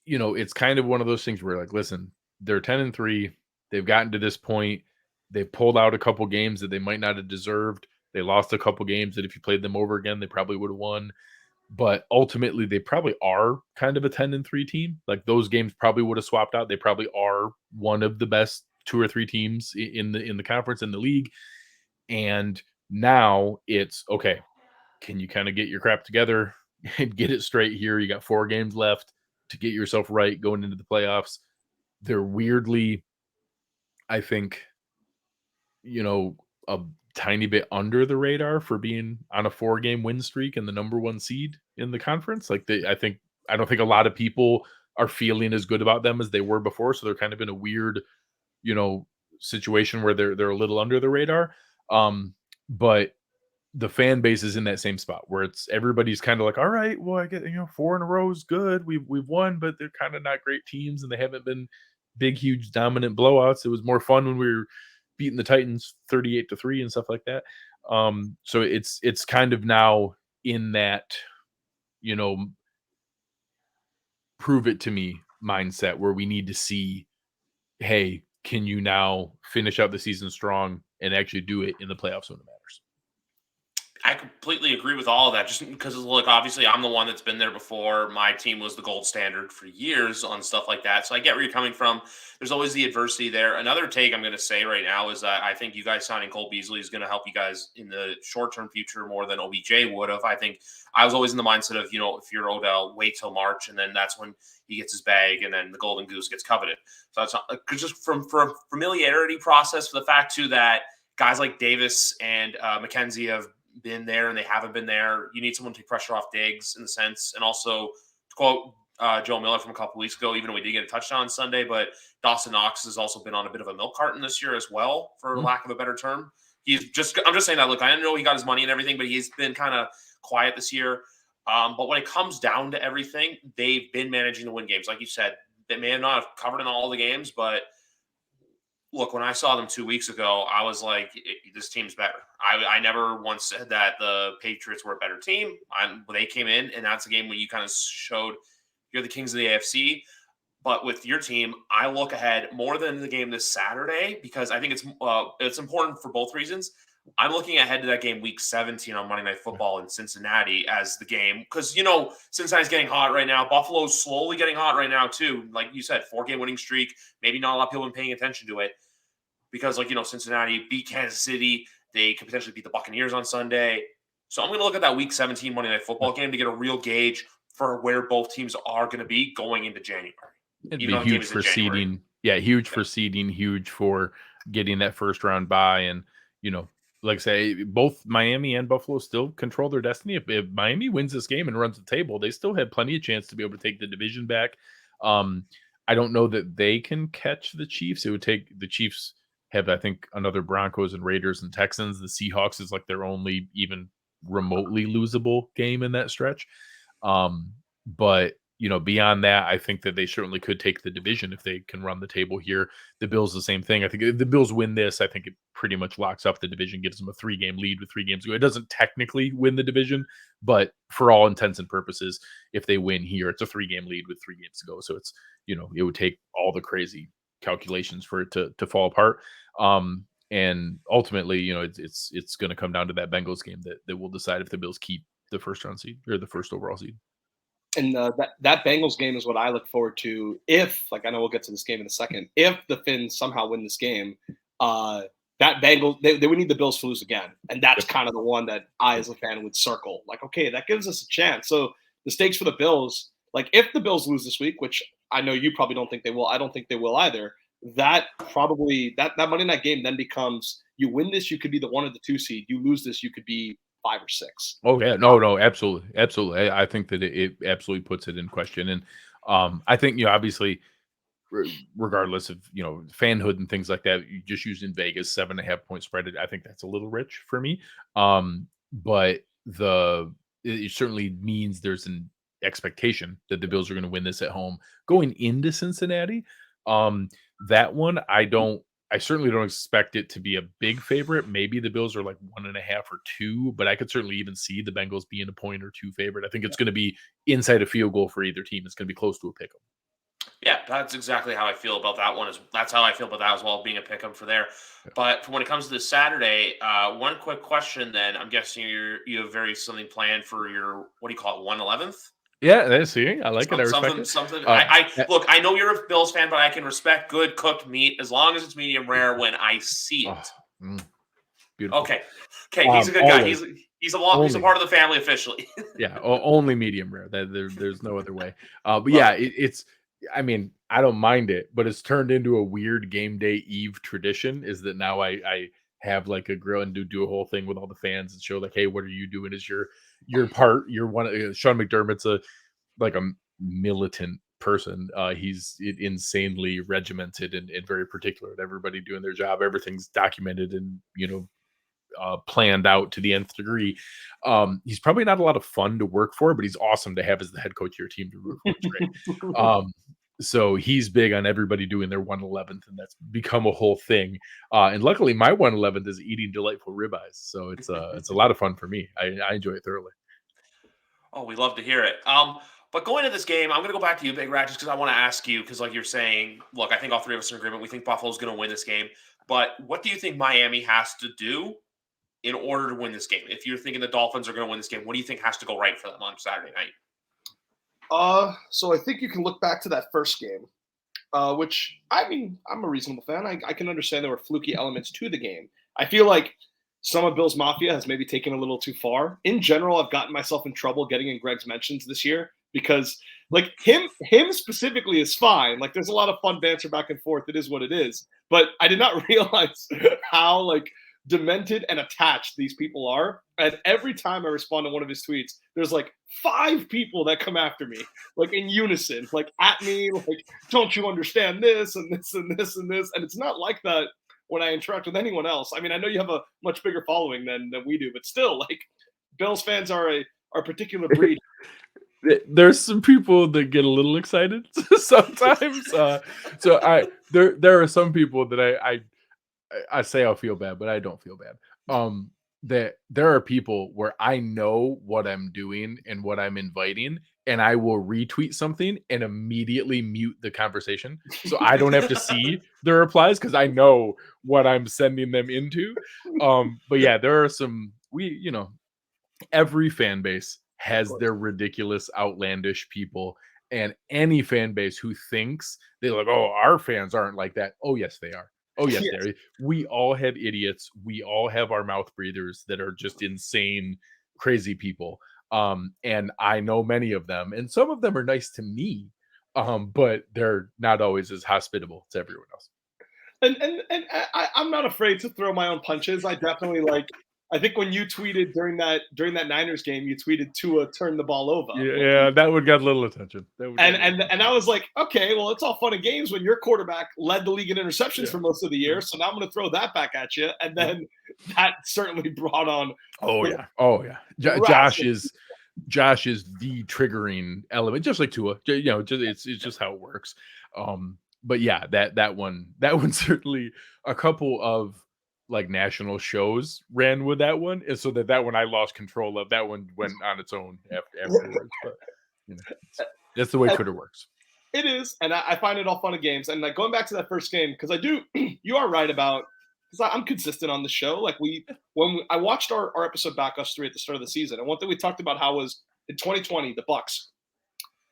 it's kind of one of those things where, like, listen, they're 10-3, they've gotten to this point, they've pulled out a couple games that they might not have deserved, they lost a couple games that if you played them over again they probably would have won. but ultimately they probably are kind of a 10-3 team. Like those games probably would have swapped out. They probably are one of the best 2 or 3 teams in the conference, in the league. And now it's okay. Can you kind of get your crap together and get it straight here? You got 4 games left to get yourself right going into the playoffs. They're weirdly, I think, a tiny bit under the radar for being on a 4-game win streak and the number 1 seed in the conference. Like I don't think a lot of people are feeling as good about them as they were before. So they're kind of in a weird, you know, situation where they're a little under the radar. But the fan base is in that same spot where it's everybody's kind of like, all right, well, I get 4 in a row is good. We've won, but they're kind of not great teams, and they haven't been big, huge, dominant blowouts. It was more fun when we were beating the Titans 38-3 and stuff like that. So it's kind of now in that, you know, prove it to me mindset where we need to see, hey, can you now finish out the season strong and actually do it in the playoffs when it matters? I completely agree with all of that. Just because, look, obviously, I'm the one that's been there before. My team was the gold standard for years on stuff like that. So I get where you're coming from. There's always the adversity there. Another take I'm going to say right now is that I think you guys signing Cole Beasley is going to help you guys in the short-term future more than OBJ would have. I think I was always in the mindset of, if you're Odell, wait till March, and then that's when he gets his bag, and then the golden goose gets coveted. So that's just from familiarity process, for the fact too that guys like Davis and McKenzie have been there and they haven't been there. You need someone to take pressure off Diggs in the sense. And also, to quote Joe Miller from a couple weeks ago, even though we did get a touchdown on Sunday, but Dawson Knox has also been on a bit of a milk carton this year as well, for lack of a better term. I'm just saying that, look, I know he got his money and everything, but he's been kind of quiet this year. But when it comes down to everything, they've been managing to win games. Like you said, they may have not have covered in all the games, but look, when I saw them 2 weeks ago, I was like, this team's better. I never once said that the Patriots were a better team. They came in, and that's a game where you kind of showed you're the kings of the AFC. But with your team, I look ahead more than the game this Saturday, because I think it's important for both reasons. I'm looking ahead to that game week 17 on Monday Night Football in Cincinnati as the game, because, Cincinnati's getting hot right now. Buffalo's slowly getting hot right now too. Like you said, 4-game winning streak. Maybe not a lot of people have been paying attention to it because, Cincinnati beat Kansas City. They could potentially beat the Buccaneers on Sunday. So I'm going to look at that week 17 Monday Night Football game to get a real gauge for where both teams are going to be going into January. It'd be huge for seeding. Yeah, huge for seeding, huge for getting that first round bye. And, like I say, both Miami and Buffalo still control their destiny. If Miami wins this game and runs the table, they still have plenty of chance to be able to take the division back. I don't know that they can catch the Chiefs. It would take the Chiefs have, I think, another Broncos and Raiders and Texans. The Seahawks is like their only even remotely losable game in that stretch. But beyond that, I think that they certainly could take the division if they can run the table here. The Bills, the same thing. I think if the Bills win this, I think it pretty much locks up the division, gives them a 3-game lead with 3 games to go. It doesn't technically win the division, but for all intents and purposes, if they win here, it's a 3-game lead with 3 games to go. So it's, it would take all the crazy calculations for it to fall apart. And ultimately, it's going to come down to that Bengals game that will decide if the Bills keep the first round seed or the first overall seed. And that Bengals game is what I look forward to. If, I know we'll get to this game in a second, if the Finns somehow win this game, that Bengals, they would need the Bills to lose again. And that's kind of the one that I, as a fan, would circle. Okay, that gives us a chance. So the stakes for the Bills, if the Bills lose this week, which I know you probably don't think they will, I don't think they will either, that probably, that Monday night game then becomes, you win this, you could be the 1 or the 2 seed. You lose this, you could be 5 or 6. Oh yeah, no, absolutely. I think that it absolutely puts it in question, and I think obviously, regardless of fanhood and things like that, you just using Vegas 7.5 point spread. I think that's a little rich for me, but it certainly means there's an expectation that the Bills are going to win this at home going into Cincinnati. That one I certainly don't expect it to be a big favorite. Maybe the Bills are 1.5 or 2, but I could certainly even see the Bengals being a point or 2 favorite. I think it's going to be inside a field goal for either team. It's going to be close to a pick 'em. Yeah, that's exactly how I feel about that one. That's how I feel about that as well, being a pick 'em for there. But for when it comes to this Saturday, one quick question. Then I'm guessing you have something planned for your, what do you call it, 111th? Yeah, see, I like it. I respect Something, it. something. Uh, Look. I know you're a Bills fan, but I can respect good cooked meat as long as it's medium rare when I see oh, it. beautiful. Okay, okay, he's a good guy. Always He's a part only. of the family officially. Yeah, only medium rare. There's no other way. But Love yeah, it. it's. I mean, I don't mind it, but it's turned into a weird game day eve tradition. Is that now I have like a grill and do a whole thing with all the fans and show like, hey, what are you doing? Is your part? You're one. Sean McDermott's a militant person. He's insanely regimented and very particular at everybody doing their job. Everything's documented and planned out to the nth degree. He's probably not a lot of fun to work for, but he's awesome to have as the head coach of your team to root for. It's great. So he's big on everybody doing their 111th, and that's become a whole thing. And luckily, my 111th is eating delightful ribeyes, so it's a lot of fun for me. I enjoy it thoroughly. Oh, we love to hear it. But going into this game, I'm going to go back to you, Big Rat, just because I want to ask you, because like you're saying, look, I think all three of us are in agreement. We think Buffalo's going to win this game. But what do you think Miami has to do in order to win this game? If you're thinking the Dolphins are going to win this game, what do you think has to go right for them on Saturday night? So I think you can look back to that first game, which, I mean, I'm a reasonable fan. I can understand there were fluky elements to the game. I feel like some of Bill's Mafia has maybe taken a little too far. In general, I've gotten myself in trouble getting in Greg's mentions this year because, like, him specifically is fine. Like, there's a lot of fun banter back and forth. It is what it is. But I did not realize how, like, demented and attached these people are. And every time I respond to one of his tweets, there's like 5 people that come after me, like in unison, like at me, like, don't you understand this and this and this and this? And it's not like that when I interact with anyone else. I mean, I know you have a much bigger following than we do, but still, like, Bills fans are a particular breed. There's some people that get a little excited sometimes. So there are some people that I say I'll feel bad, but I don't feel bad. That there are people where I know what I'm doing and what I'm inviting, and I will retweet something and immediately mute the conversation. So I don't have to see the replies because I know what I'm sending them into. But yeah, there are some every fan base has their ridiculous, outlandish people. And any fan base who thinks they're like, oh, our fans aren't like that. Oh, yes, they are. Oh, yes, Yes. they are. We all have idiots. We all have our mouth breathers that are just insane, crazy people. And I know many of them, and some of them are nice to me, but they're not always as hospitable to everyone else. And I'm not afraid to throw my own punches. I definitely like. I think when you tweeted during that Niners game, you tweeted Tua turn the ball over. Yeah, that would get a little attention. And I was like, okay, well, it's all fun and games when your quarterback led the league in interceptions for most of the year. So now I'm going to throw that back at you, and then that certainly brought on. Oh yeah. Josh is the triggering element, just like Tua. It's just how it works. But yeah, that one certainly a couple of like national shows ran with that one, and so that one I lost control of. That one went on its own afterwards. But that's the way Twitter works. It is, and I find it all fun and games. And like going back to that first game, because I do, you are right about, because I'm consistent on the show. Like I watched our episode back, us three, at the start of the season, and one thing we talked about how was in 2020 the Bucs,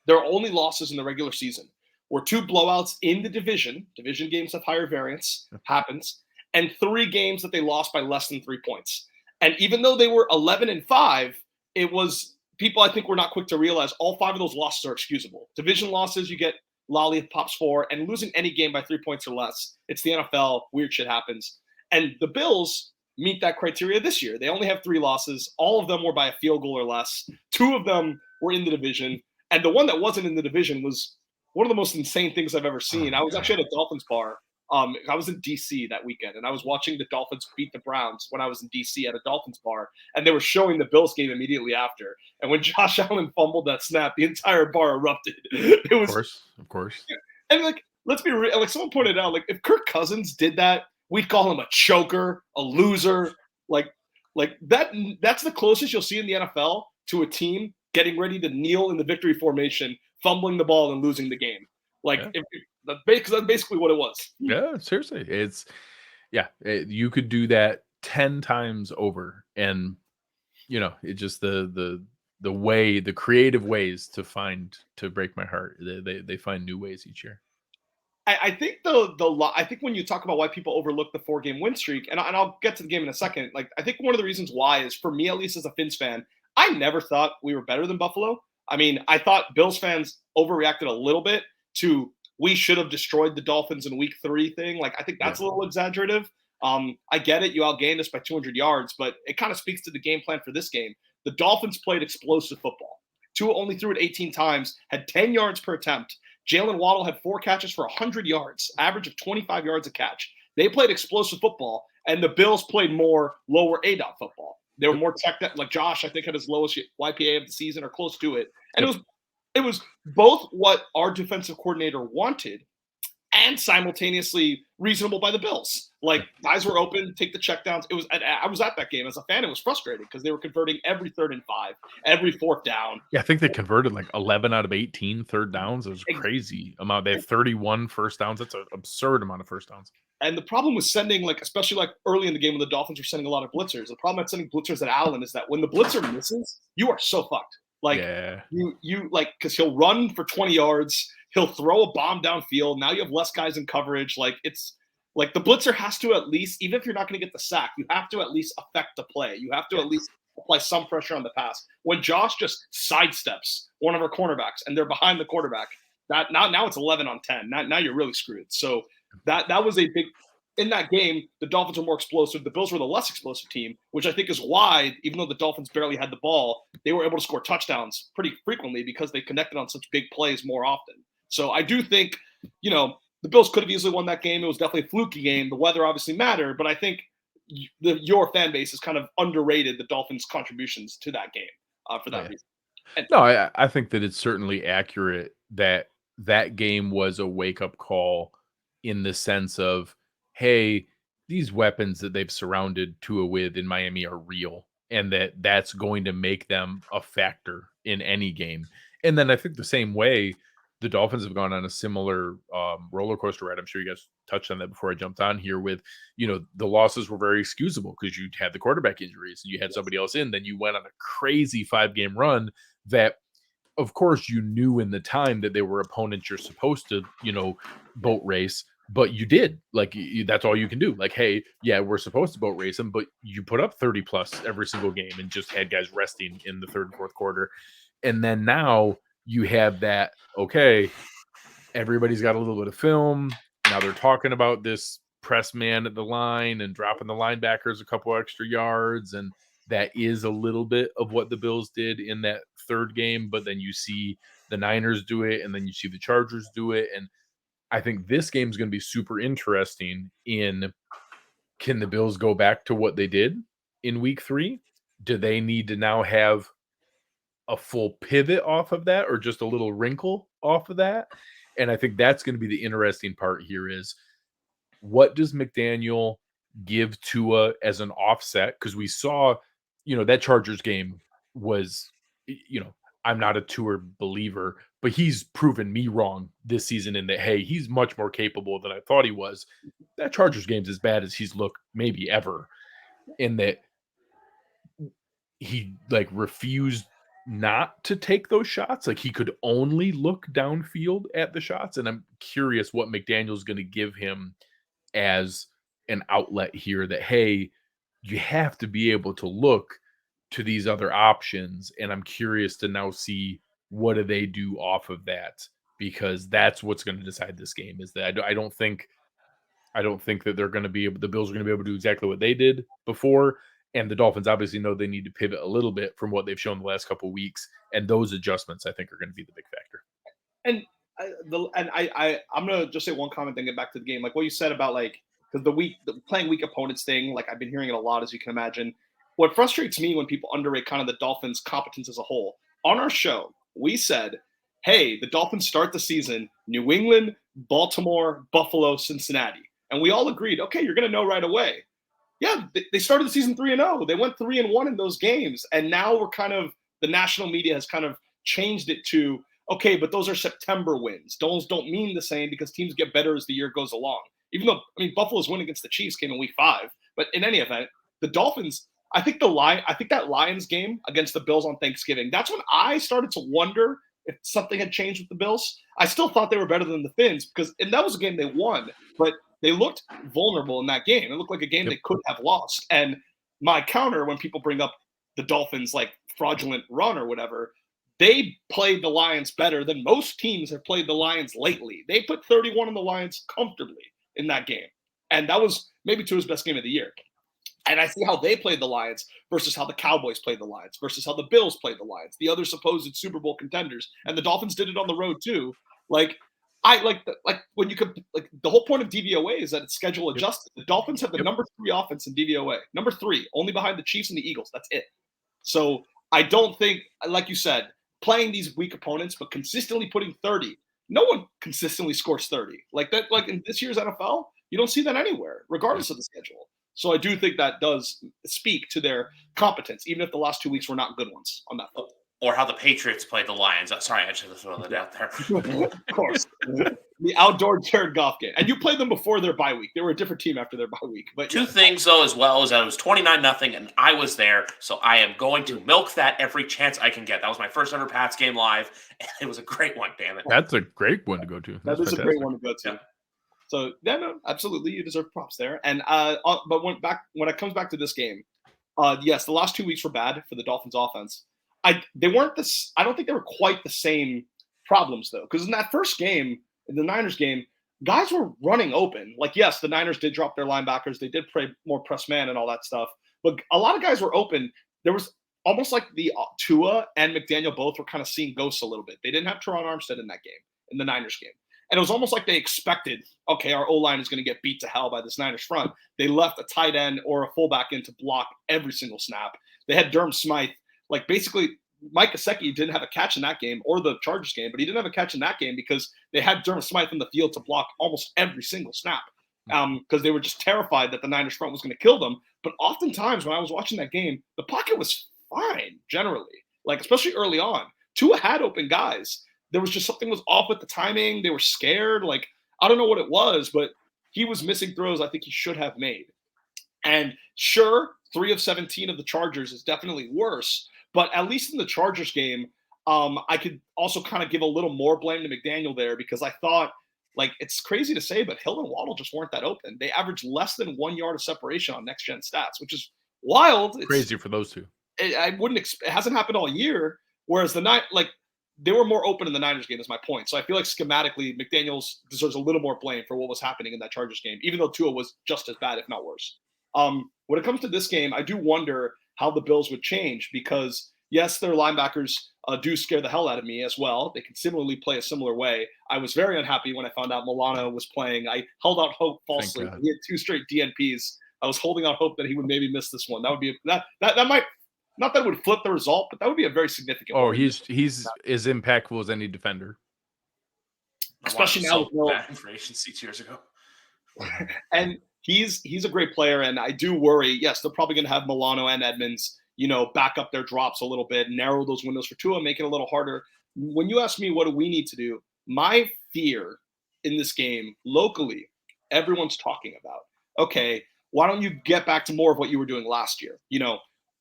their only losses in the regular season were 2 blowouts in the division. Division games have higher variance, happens, and 3 games that they lost by less than 3 points. And even though they were 11-5, it was people I think were not quick to realize all 5 of those losses are excusable. Division losses, you get lollipops for, and losing any game by 3 points or less. It's the NFL. Weird shit happens. And the Bills meet that criteria this year. They only have 3 losses. All of them were by a field goal or less. 2 of them were in the division. And the one that wasn't in the division was one of the most insane things I've ever seen. I was actually at a Dolphins bar. I was in D.C. that weekend, and I was watching the Dolphins beat the Browns when I was in D.C. at a Dolphins bar, and they were showing the Bills game immediately after. And when Josh Allen fumbled that snap, the entire bar erupted. It was, of course. And like, let's be real. Like someone pointed out, like if Kirk Cousins did that, we'd call him a choker, a loser. Like that. That's the closest you'll see in the NFL to a team getting ready to kneel in the victory formation, fumbling the ball and losing the game. Like, Yeah. because that's basically what it was. Yeah, seriously. You could do that 10 times over, and it just the creative ways to break my heart. They find new ways each year. I think I think when you talk about why people overlook the 4-game win streak, and I'll get to the game in a second. Like, I think one of the reasons why is, for me at least as a Fins fan, I never thought we were better than Buffalo. I mean, I thought Bills fans overreacted a little bit to we should have destroyed the Dolphins in Week 3 thing. Like, I think that's a little exaggerative. I get it, you outgained us by 200 yards, but it kind of speaks to the game plan for this game. The Dolphins played explosive football. Tua only threw it 18 times, had 10 yards per attempt. Jalen Waddle had 4 catches for 100 yards, average of 25 yards a catch. They played explosive football, and the Bills played more lower ADOT football. They were more technical. Like Josh, I think, had his lowest YPA of the season or close to it. And it was both what our defensive coordinator wanted and simultaneously reasonable by the Bills. Like, guys were open, take the checkdowns. I was at that game as a fan. It was frustrating because they were converting every 3rd and 5, every 4th down. Yeah, I think they converted like 11 out of 18 third downs. It was a crazy amount. They have 31 first downs. That's an absurd amount of first downs. And the problem with sending, like, especially like early in the game when the Dolphins were sending a lot of blitzers, the problem with sending blitzers at Allen is that when the blitzer misses, you are so fucked. Like, you like, because he'll run for 20 yards, he'll throw a bomb downfield. Now you have less guys in coverage. Like, it's like the blitzer has to at least, even if you're not going to get the sack, you have to at least affect the play. You have to at least apply some pressure on the pass. When Josh just sidesteps one of our cornerbacks and they're behind the quarterback, that now it's 11 on 10. Now you're really screwed. So that was a big. In that game, the Dolphins were more explosive. The Bills were the less explosive team, which I think is why, even though the Dolphins barely had the ball, they were able to score touchdowns pretty frequently because they connected on such big plays more often. So I do think, the Bills could have easily won that game. It was definitely a fluky game. The weather obviously mattered, but I think your fan base has kind of underrated the Dolphins' contributions to that game for that reason. No, I think that it's certainly accurate that that game was a wake-up call in the sense of, hey, these weapons that they've surrounded Tua with in Miami are real, and that's going to make them a factor in any game. And then I think the same way the Dolphins have gone on a similar roller coaster ride. I'm sure you guys touched on that before I jumped on here with, the losses were very excusable because you had the quarterback injuries and you had somebody else in. Then you went on a crazy 5-game run that, of course, you knew in the time that they were opponents you're supposed to, boat race. But you did, like, that's all you can do. Like, hey, yeah, we're supposed to boat race them, but you put up 30 plus every single game and just had guys resting in the 3rd and 4th quarter. And then now you have that, okay, everybody's got a little bit of film. Now they're talking about this press man at the line and dropping the linebackers a couple extra yards. And that is a little bit of what the Bills did in that 3rd game. But then you see the Niners do it, and then you see the Chargers do it. And I think this game is going to be super interesting can the Bills go back to what they did in Week 3? Do they need to now have a full pivot off of that or just a little wrinkle off of that? And I think that's going to be the interesting part here is, what does McDaniel give Tua as an offset? Because we saw, that Chargers game was, I'm not a Tua believer, but he's proven me wrong this season in that, hey, he's much more capable than I thought he was. That Chargers game's as bad as he's looked maybe ever, in that he refused not to take those shots. Like, he could only look downfield at the shots. And I'm curious what McDaniel's going to give him as an outlet here, that, hey, you have to be able to look to these other options. And I'm curious to now see what do they do off of that, because that's what's going to decide this game. Is that I don't think that they're going to be able, the Bills are going to be able to do exactly what they did before. And the Dolphins obviously know they need to pivot a little bit from what they've shown the last couple of weeks. And those adjustments, I think, are going to be the big factor. And I'm going to just say one comment, then get back to the game. Like what you said about, like, because the playing weak opponents thing, like, I've been hearing it a lot, as you can imagine. What frustrates me when people underrate kind of the Dolphins' competence as a whole. On our show, we said, hey, the Dolphins start the season New England, Baltimore, Buffalo, Cincinnati. And we all agreed, okay, you're going to know right away. Yeah, they started the season 3-0. They went 3-1 in those games. And now we're kind of, the national media has kind of changed it to, Okay, but those are September wins. Those don't mean the same because teams get better as the year goes along. Even though, I mean, Buffalo's win against the Chiefs came in week 5. But in any event, the Dolphins, I think that Lions game against the Bills on Thanksgiving, that's when I started to wonder if something had changed with the Bills. I still thought they were better than the Fins and that was a game they won, but they looked vulnerable in that game. It looked like a game they could have lost. And my counter, when people bring up the Dolphins like fraudulent run or whatever, they played the Lions better than most teams have played the Lions lately. They put 31 on the Lions comfortably in that game. And that was maybe Tua's best game of the year. And I see how they played the Lions versus how the Cowboys played the Lions versus how the Bills played the Lions, the other supposed Super Bowl contenders. And the Dolphins did it on the road too. Like, when you could, like, the whole point of DVOA is that it's schedule adjusted. The Dolphins have the number 3 offense in DVOA, number 3, only behind the Chiefs and the Eagles. That's it. So I don't think, like you said, playing these weak opponents, but consistently putting 30. No one consistently scores 30 like that. Like in this year's NFL, you don't see that anywhere, regardless of the schedule. So I do think that does speak to their competence, even if the last 2 weeks were not good ones on that front. Or how the Patriots played the Lions. Sorry, I should have thrown that out there. Of course. The outdoor Jared Goff game. And you played them before their bye week. They were a different team after their bye week. But Two things, though, as well, is that it was 29-0, and I was there. So I am going to milk that every chance I can get. That was my first ever Pats game live, and it was a great one, damn it. That's a great one to go to. That is a great one to go to. Yeah. So, yeah, no, absolutely. You deserve props there. And but when it comes back to this game, yes, the last 2 weeks were bad for the Dolphins offense. They weren't this. I don't think they were quite the same problems, though, because in that first game, in the Niners game, guys were running open. Like, yes, the Niners did drop their linebackers. They did play more press man and all that stuff. But a lot of guys were open. There was almost like the Tua and McDaniel both were kind of seeing ghosts a little bit. They didn't have Teron Armstead in that game, in the Niners game. And it was almost like they expected, okay, our O-line is going to get beat to hell by this Niners front. They left a tight end or a fullback in to block every single snap. They had Durham Smythe. Like, basically, Mike Gesicki didn't have a catch in that game or the Chargers game, but he didn't have a catch in that game because they had Durham Smythe in the field to block almost every single snap because they were just terrified that the Niners front was going to kill them. But oftentimes when I was watching that game, the pocket was fine generally, like especially early on. Tua had open guys. There was just something was off with the timing. They were scared. Like, I don't know what it was, but he was missing throws I think he should have made. And sure, 3 of 17 of the Chargers is definitely worse. But at least in the Chargers game, I could also kind of give a little more blame to McDaniel there because I thought, like, it's crazy to say, but Hill and Waddle just weren't that open. They averaged less than 1 yard of separation on next-gen stats, which is wild. It's crazy for those two. It hasn't happened all year, whereas they were more open in the Niners game is my point. So I feel like schematically, McDaniels deserves a little more blame for what was happening in that Chargers game, even though Tua was just as bad, if not worse. When it comes to this game, I do wonder how the Bills would change because, yes, their linebackers do scare the hell out of me as well. They can similarly play a similar way. I was very unhappy when I found out Milano was playing. I held out hope falsely. He had 2 straight DNPs. I was holding out hope that he would maybe miss this one. That would be that might not that it would flip the result, but that would be a very significant. Oh, he's as impactful as any defender, especially now with free agency 2 years ago. And he's a great player, and I do worry. Yes, they're probably going to have Milano and Edmonds, back up their drops a little bit, narrow those windows for Tua, make it a little harder. When you ask me what do we need to do, my fear in this game locally, everyone's talking about, okay, why don't you get back to more of what you were doing last year?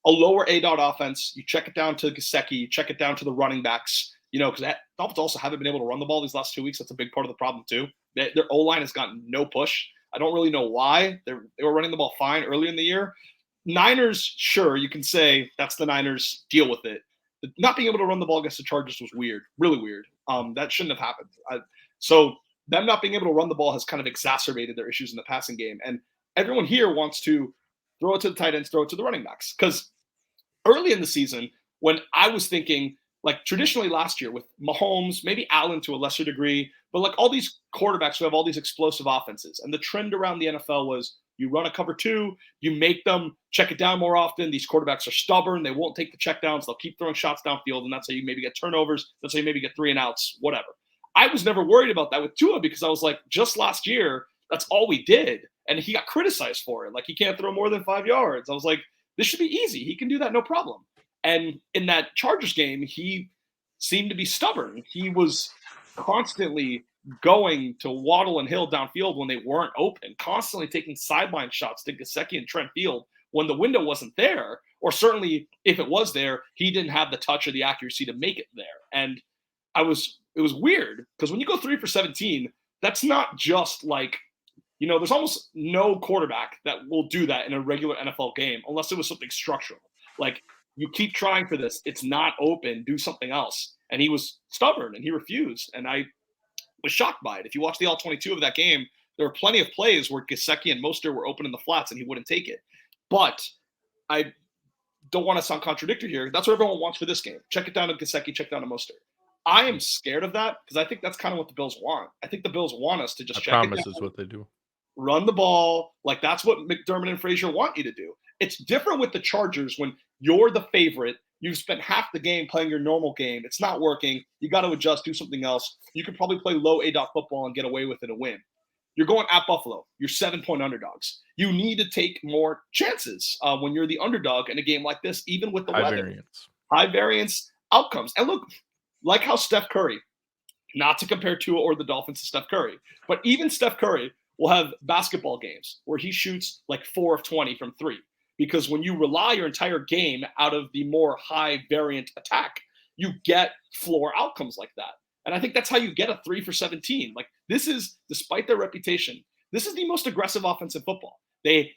A lower A-dot offense, you check it down to Gesicki, you check it down to the running backs, because Dolphins also haven't been able to run the ball these last 2 weeks. That's a big part of the problem too. Their O-line has gotten no push. I don't really know why. They were running the ball fine early in the year. Niners, sure, you can say that's the Niners, deal with it. Not being able to run the ball against the Chargers was weird, really weird. That shouldn't have happened. So them not being able to run the ball has kind of exacerbated their issues in the passing game. And everyone here wants to throw it to the tight ends, throw it to the running backs. Because early in the season, when I was thinking, like traditionally last year with Mahomes, maybe Allen to a lesser degree, but like all these quarterbacks who have all these explosive offenses. And the trend around the NFL was you run a cover 2, you make them check it down more often. These quarterbacks are stubborn. They won't take the checkdowns. They'll keep throwing shots downfield, and that's how you maybe get turnovers. That's how you maybe get 3 and outs, whatever. I was never worried about that with Tua because I was like, just last year, that's all we did. And he got criticized for it. Like, he can't throw more than 5 yards. I was like, this should be easy. He can do that, no problem. And in that Chargers game, he seemed to be stubborn. He was constantly going to Waddle and Hill downfield when they weren't open, constantly taking sideline shots to Gesicki and Trent Field when the window wasn't there, or certainly if it was there, he didn't have the touch or the accuracy to make it there. And it was weird because when you go 3 for 17, that's not just like, there's almost no quarterback that will do that in a regular NFL game unless it was something structural. Like, you keep trying for this, it's not open, do something else. And he was stubborn and he refused. And I was shocked by it. If you watch the all 22 of that game, there were plenty of plays where Gesicki and Mostert were open in the flats and he wouldn't take it. But I don't want to sound contradictory here. That's what everyone wants for this game. Check it down to Gesicki, check it down to Mostert. I am scared of that because I think that's kind of what the Bills want. I think the Bills want us to just check it down, is what they do. Run the ball. Like, that's what McDermott and Frazier want you to do. It's different with the Chargers when you're the favorite. You've spent half the game playing your normal game. It's not working. You got to adjust, do something else. You could probably play low A-dot football and get away with it and win. You're going at Buffalo. You're 7-point underdogs. You need to take more chances when you're the underdog in a game like this, even with the weather. High variance outcomes. And look, like how Steph Curry, not to compare Tua or the Dolphins to Steph Curry, but even Steph Curry will have basketball games where he shoots like 4 of 20 from 3. Because when you rely your entire game out of the more high variant attack, you get floor outcomes like that. And I think that's how you get a 3 for 17. Like, this is, despite their reputation, this is the most aggressive offense in football.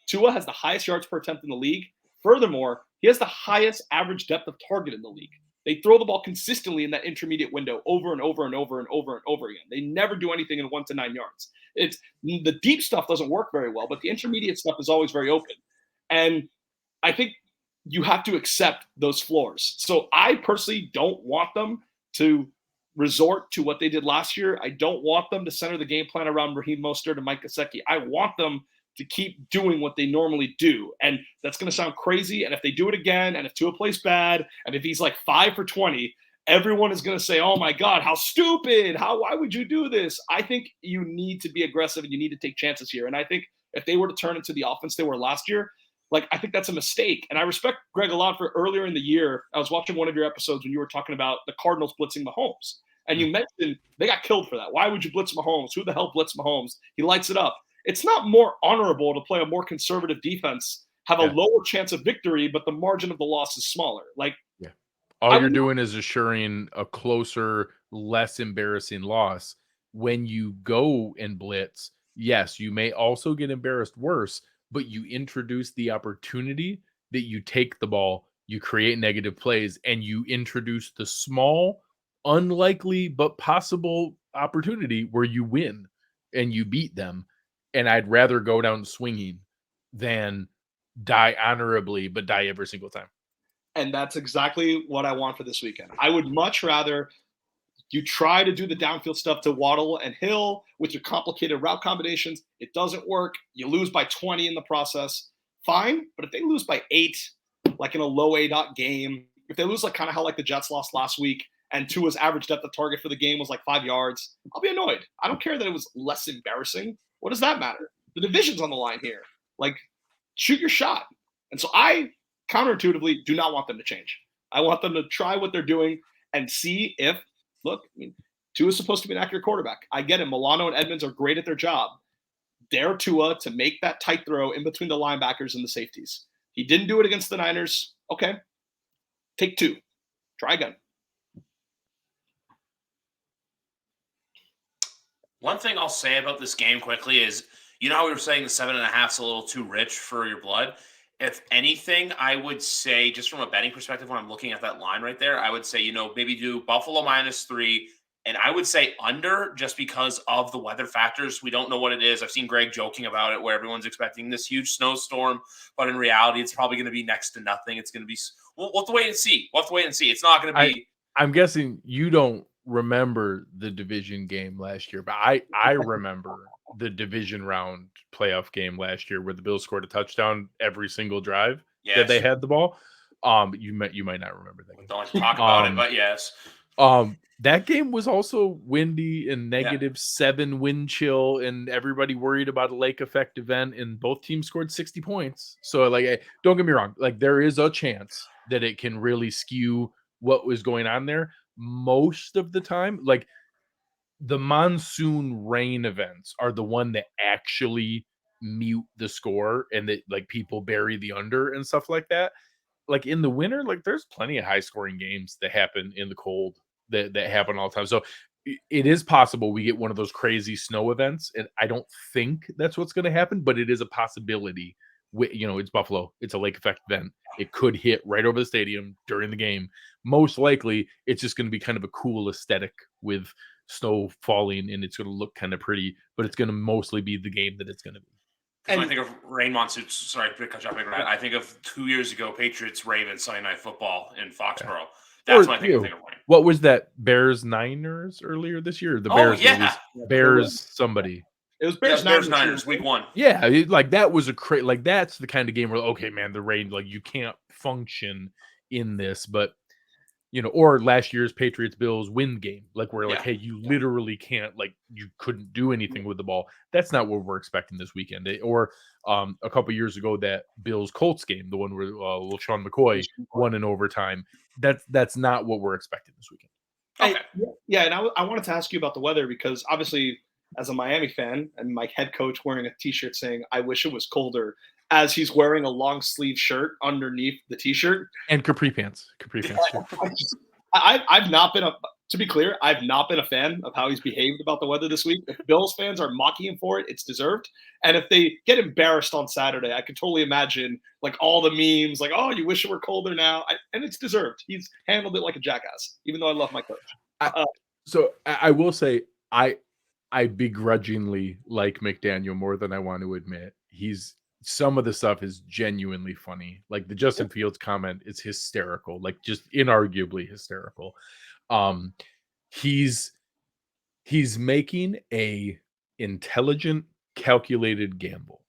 Tua has the highest yards per attempt in the league. Furthermore, he has the highest average depth of target in the league. They throw the ball consistently in that intermediate window over and over and over and over and over again. They never do anything in 1 to 9 yards. It's the deep stuff doesn't work very well, but the intermediate stuff is always very open. And I think you have to accept those floors. So I personally don't want them to resort to what they did last year. I don't want them to center the game plan around Raheem Mostert and Mike Gesicki. I want them to keep doing what they normally do. And that's going to sound crazy. And if they do it again, and if Tua plays bad, and if he's like 5 for 20, everyone is going to say, oh my God, how stupid. Why would you do this? I think you need to be aggressive and you need to take chances here. And I think if they were to turn into the offense they were last year, I think that's a mistake. And I respect Greg a lot for earlier in the year. I was watching one of your episodes when you were talking about the Cardinals blitzing Mahomes. And you mentioned they got killed for that. Why would you blitz Mahomes? Who the hell blitzed Mahomes? He lights it up. It's not more honorable to play a more conservative defense, have a lower chance of victory, but the margin of the loss is smaller. All you're doing is assuring a closer, less embarrassing loss. When you go and blitz, yes, you may also get embarrassed worse, but you introduce the opportunity that you take the ball, you create negative plays, and you introduce the small, unlikely, but possible opportunity where you win and you beat them. And I'd rather go down swinging than die honorably, but die every single time. And that's exactly what I want for this weekend. I would much rather you try to do the downfield stuff to Waddle and Hill with your complicated route combinations. It doesn't work. You lose by 20 in the process. Fine. But if they lose by 8, like in a low A-dot game, if they lose kind of how the Jets lost last week and Tua's average depth of target for the game was 5 yards, I'll be annoyed. I don't care that it was less embarrassing. What does that matter? The division's on the line here. Shoot your shot. And so I counterintuitively do not want them to change. I want them to try what they're doing and see if, Tua is supposed to be an accurate quarterback. I get it. Milano and Edmonds are great at their job. Dare Tua to make that tight throw in between the linebackers and the safeties. He didn't do it against the Niners. Okay. Take 2. Try again. One thing I'll say about this game quickly is, how we were saying the 7.5 is a little too rich for your blood. If anything, I would say, just from a betting perspective, when I'm looking at that line right there, I would say, maybe do Buffalo -3. And I would say under, just because of the weather factors. We don't know what it is. I've seen Greg joking about it, where everyone's expecting this huge snowstorm, but in reality, it's probably going to be next to nothing. It's going to be, we'll have to wait and see. It's not going to be. I'm guessing you don't remember the division game last year, but I remember the division round playoff game last year where the Bills scored a touchdown every single drive that they had the ball. You might not remember that game. Don't like to talk about it, but yes. That game was also windy and -7 wind chill, and everybody worried about a lake effect event, and both teams scored 60 points. So don't get me wrong, there is a chance that it can really skew what was going on there. most of the time, like the monsoon rain events are the one that actually mute the score and that like people bury the under and stuff like that. Like in the winter, like there's plenty of high scoring games that happen in the cold that happen all the time. So it is possible we get one of those crazy snow events, and I don't think that's what's going to happen, but it is a possibility. It's Buffalo. It's a lake effect event. It could hit right over the stadium during the game. Most likely, it's just going to be kind of a cool aesthetic with snow falling, and it's going to look kind of pretty, but it's going to mostly be the game that it's going to be. When I think of rain monsoons, sorry to cut you off, I think of 2 years ago, Patriots Ravens Sunday Night Football in Foxborough. That's what I think of rain. What was that? Bears Niners earlier this year? The Bears. Bears somebody. It was Bears Niners week 1. Yeah, like that was like that's the kind of game where okay, man, the rain, like you can't function in this, but or last year's Patriots Bills win game, like where like, hey, you literally can't, like you couldn't do anything with the ball. That's not what we're expecting this weekend. Or a couple years ago, that Bills Colts game, the one where Sean McCoy won in overtime. That's not what we're expecting this weekend. Okay. Yeah, and I wanted to ask you about the weather because obviously, as a Miami fan and my head coach wearing a T-shirt saying "I wish it was colder," as he's wearing a long sleeve shirt underneath the T-shirt and capri pants. I've not been to be clear, I've not been a fan of how he's behaved about the weather this week. If Bills fans are mocking him for it, it's deserved. And if they get embarrassed on Saturday, I could totally imagine like all the memes, like, "Oh, you wish it were colder now," and it's deserved. He's handled it like a jackass, even though I love my coach. So I will say I begrudgingly like McDaniel more than I want to admit. Some of the stuff is genuinely funny. Like the Justin Fields comment is hysterical, like just inarguably hysterical. He's making a intelligent, calculated gamble.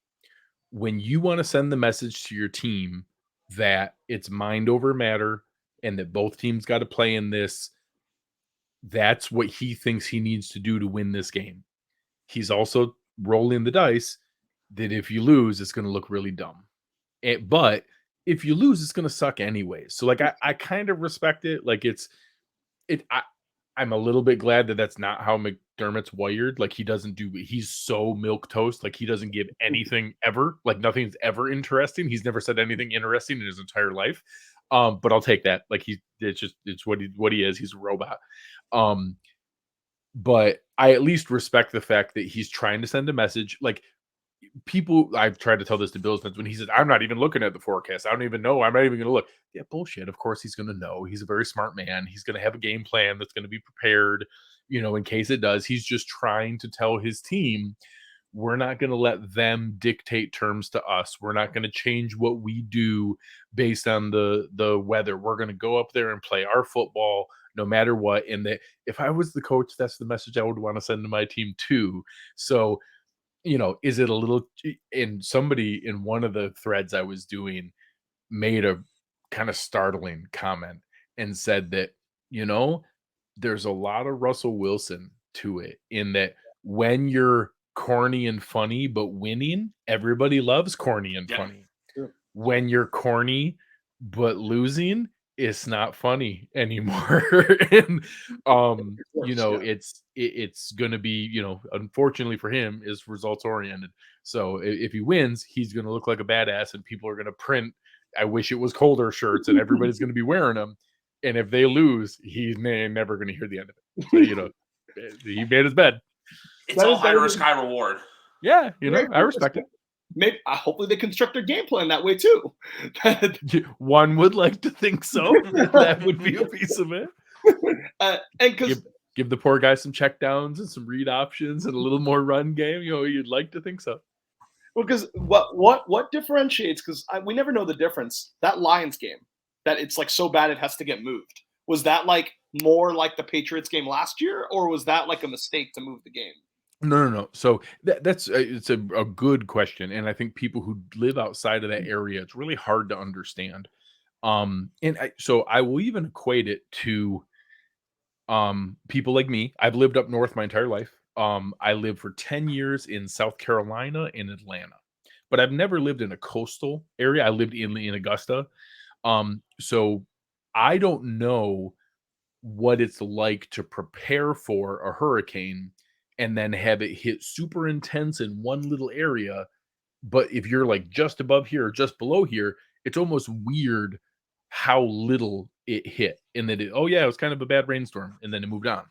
When you want to send the message to your team that it's mind over matter and that both teams got to play in this, that's what he thinks he needs to do to win this game. He's also rolling the dice that if you lose, it's going to look really dumb. But if you lose, it's going to suck anyways. So like, I kind of respect it. Like I'm a little bit glad that that's not how McDermott's wired. Like he's so milquetoast. Like he doesn't give anything ever. Like nothing's ever interesting. He's never said anything interesting in his entire life. But I'll take that. Like it's what he is. He's a robot. But I at least respect the fact that he's trying to send a message. Like people, I've tried to tell this to Bills fans when he says, "I'm not even looking at the forecast. I don't even know. I'm not even going to look." Yeah, bullshit. Of course he's going to know. He's a very smart man. He's going to have a game plan that's going to be prepared, in case it does. He's just trying to tell his team, we're not going to let them dictate terms to us. We're not going to change what we do based on the weather. We're going to go up there and play our football no matter what. And that if I was the coach, that's the message I would want to send to my team too. So, is it a little, and somebody in one of the threads I was doing made a kind of startling comment and said that, there's a lot of Russell Wilson to it in that when you're corny and funny, but winning, everybody loves corny and funny. Sure. When you're corny, but losing, it's not funny anymore. And it's going to be, unfortunately for him, is results oriented. So if he wins, he's going to look like a badass and people are going to print "I wish it was colder" shirts and everybody's going to be wearing them. And if they lose, he's never going to hear the end of it. So, he made his bed. It's all high risk, high reward. Yeah, I respect it. Maybe hopefully they construct their game plan that way too. One would like to think so. That would be a piece of it. And because give the poor guy some check downs and some read options and a little more run game. You'd like to think so. Because what differentiates? Because we never know the difference. That Lions game, that it's like so bad it has to get moved. Was that like more like the Patriots game last year, or was that like a mistake to move the game? No. So that's it's a good question, and I think people who live outside of that area, it's really hard to understand. So I will even equate it to people like me. I've lived up north my entire life. I lived for 10 years in South Carolina and Atlanta, but I've never lived in a coastal area. I lived in Augusta. So I don't know what it's like to prepare for a hurricane and then have it hit super intense in one little area. But if you're like just above here or just below here, it's almost weird how little it hit. And that oh yeah, it was kind of a bad rainstorm, and then it moved on.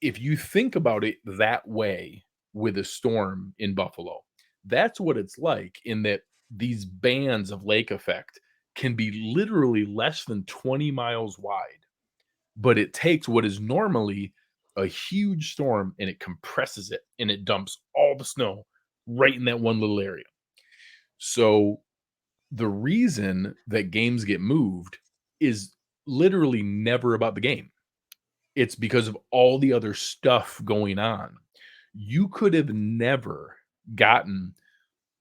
If you think about it that way with a storm in Buffalo, that's what it's like, in that these bands of lake effect can be literally less than 20 miles wide, but it takes what is normally a huge storm and it compresses it and it dumps all the snow right in that one little area. So the reason that games get moved is literally never about the game. It's because of all the other stuff going on. You could have never gotten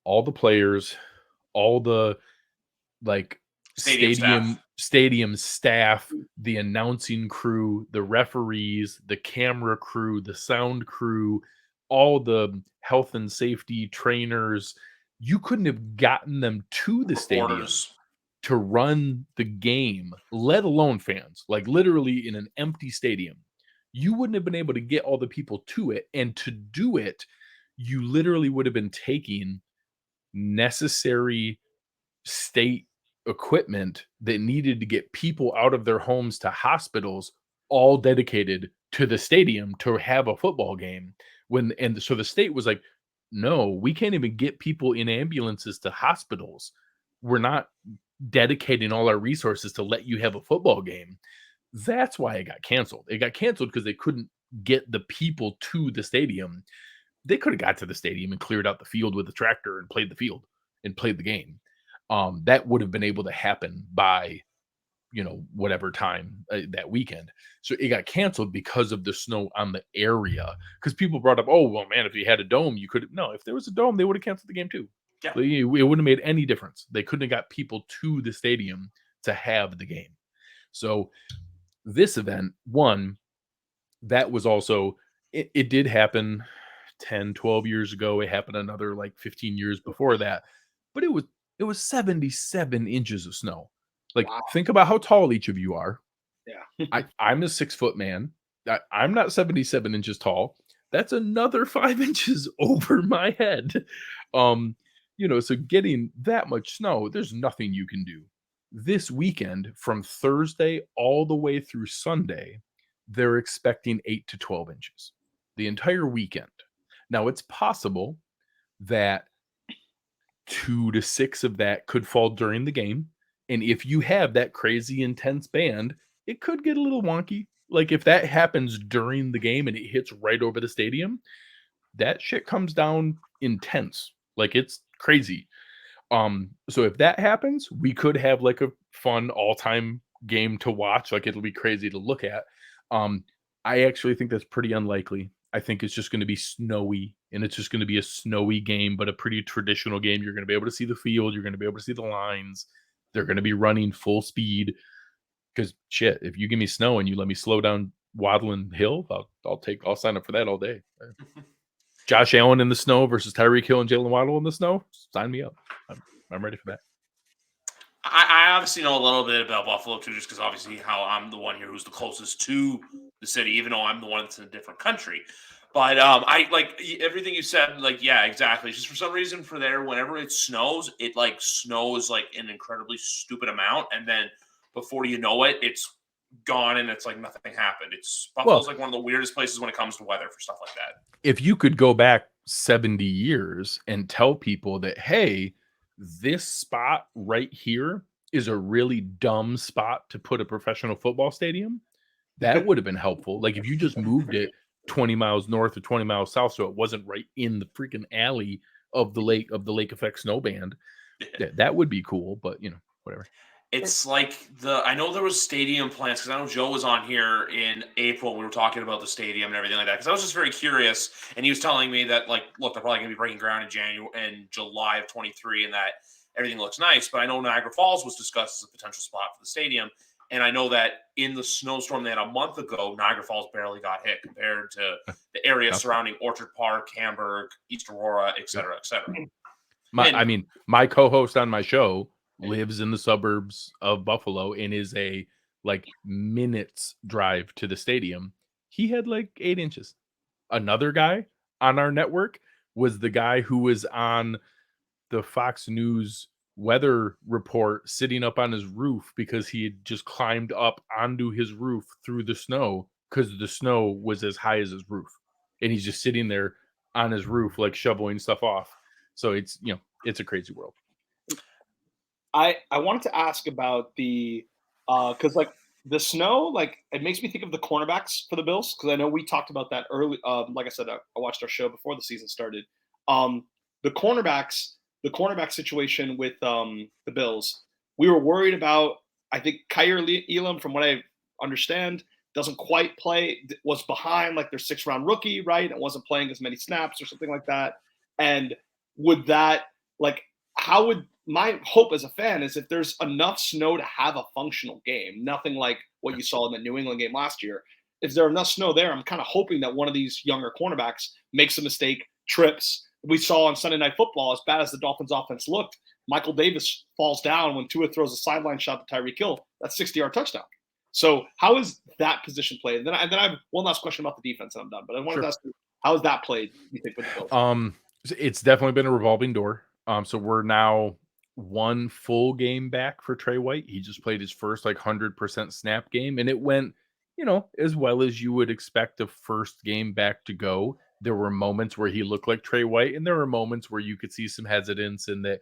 all the players, all the like stadium staff, the announcing crew, the referees, the camera crew, the sound crew, all the health and safety trainers. You couldn't have gotten them to the stadium Reporters. to run the game, let alone fans, like literally in an empty stadium. You wouldn't have been able to get all the people to it. And to do it, you literally would have been taking necessary state equipment that needed to get people out of their homes to hospitals, all dedicated to the stadium to have a football game. So the state was like, no, we can't even get people in ambulances to hospitals. We're not dedicating all our resources to let you have a football game. That's why it got canceled. It got canceled because they couldn't get the people to the stadium. They could have got to the stadium and cleared out the field with a tractor and played the field and played the game. That would have been able to happen by, whatever time that weekend. So it got canceled because of the snow on the area. Because people brought up, oh, well, man, if you had a dome, you could. No, if there was a dome, they would have canceled the game too. Yeah. It wouldn't have made any difference. They couldn't have got people to the stadium to have the game. So this event, one, that was also, it did happen 10, 12 years ago. It happened another like 15 years before that. But it was 77 inches of snow. Like, Wow. Think about how tall each of you are. Yeah. I'm a 6-foot man. I'm not 77 inches tall. That's another 5 inches over my head. So getting that much snow, there's nothing you can do. This weekend, from Thursday all the way through Sunday, they're expecting 8 to 12 inches the entire weekend. Now, it's possible that 2 to 6 of that could fall during the game. And if you have that crazy intense band, it could get a little wonky. Like if that happens during the game and it hits right over the stadium, that shit comes down intense. Like it's crazy. So if that happens, we could have like a fun all-time game to watch. Like it'll be crazy to look at. I actually think that's pretty unlikely. I think it's just going to be snowy, and it's just going to be a snowy game, but a pretty traditional game. You're going to be able to see the field. You're going to be able to see the lines. They're going to be running full speed. Because shit, if you give me snow and you let me slow down Waddling Hill, I'll sign up for that all day. Josh Allen in the snow versus Tyreek Hill and Jalen Waddle in the snow. Sign me up. I'm ready for that. I obviously know a little bit about Buffalo too, just because obviously how I'm the one here who's the closest to the city, even though I'm the one that's in a different country. But I like everything you said. Like, yeah, exactly. It's just for some reason for there, whenever it snows like an incredibly stupid amount, and then before you know it, it's gone and it's like nothing happened. Buffalo's like one of the weirdest places when it comes to weather for stuff like that. If you could go back 70 years and tell people that, hey, this spot right here is a really dumb spot to put a professional football stadium, that would have been helpful. Like if you just moved it 20 miles north or 20 miles south, so it wasn't right in the freaking alley of the lake effect snow band, that would be cool. But whatever. It's like I know there was stadium plans because I know Joe was on here in April. We were talking about the stadium and everything like that because I was just very curious, and he was telling me that look, they're probably going to be breaking ground in January and July of 23, and that everything looks nice. But I know Niagara Falls was discussed as a potential spot for the stadium, and I know that in the snowstorm they had a month ago, Niagara Falls barely got hit compared to the area surrounding Orchard Park, Hamburg, East Aurora, et cetera, et cetera. My co-host on my show lives in the suburbs of Buffalo and is a like minutes drive to the stadium. He had like 8 inches. Another guy on our network was the guy who was on the Fox News weather report sitting up on his roof because he had just climbed up onto his roof through the snow because the snow was as high as his roof. And he's just sitting there on his roof, like shoveling stuff off. So it's, it's a crazy world. I wanted to ask about the because like the snow, like it makes me think of the cornerbacks for the Bills, because I know we talked about that early. Like I said, I watched our show before the season started. The cornerback situation with the Bills, we were worried about. I think Kyer Elam, from what I understand, doesn't quite play. Was behind like their 6th-round rookie, right? And wasn't playing as many snaps or something like that. And would that like how would my hope as a fan is if there's enough snow to have a functional game, nothing like what you saw in the New England game last year. If there's enough snow there, I'm kind of hoping that one of these younger cornerbacks makes a mistake, trips. We saw on Sunday Night Football, as bad as the Dolphins offense looked, Michael Davis falls down when Tua throws a sideline shot to Tyreek Hill. That's 60-yard touchdown. So how is that position played? And then I have one last question about the defense, and I'm done. But I wanted to ask you, how is that played, you think, with the Bills? It's definitely been a revolving door. So we're now one full game back for Trey White. He just played his first like 100% snap game, and it went, as well as you would expect a first game back to go. There were moments where he looked like Trey White, and there were moments where you could see some hesitance and that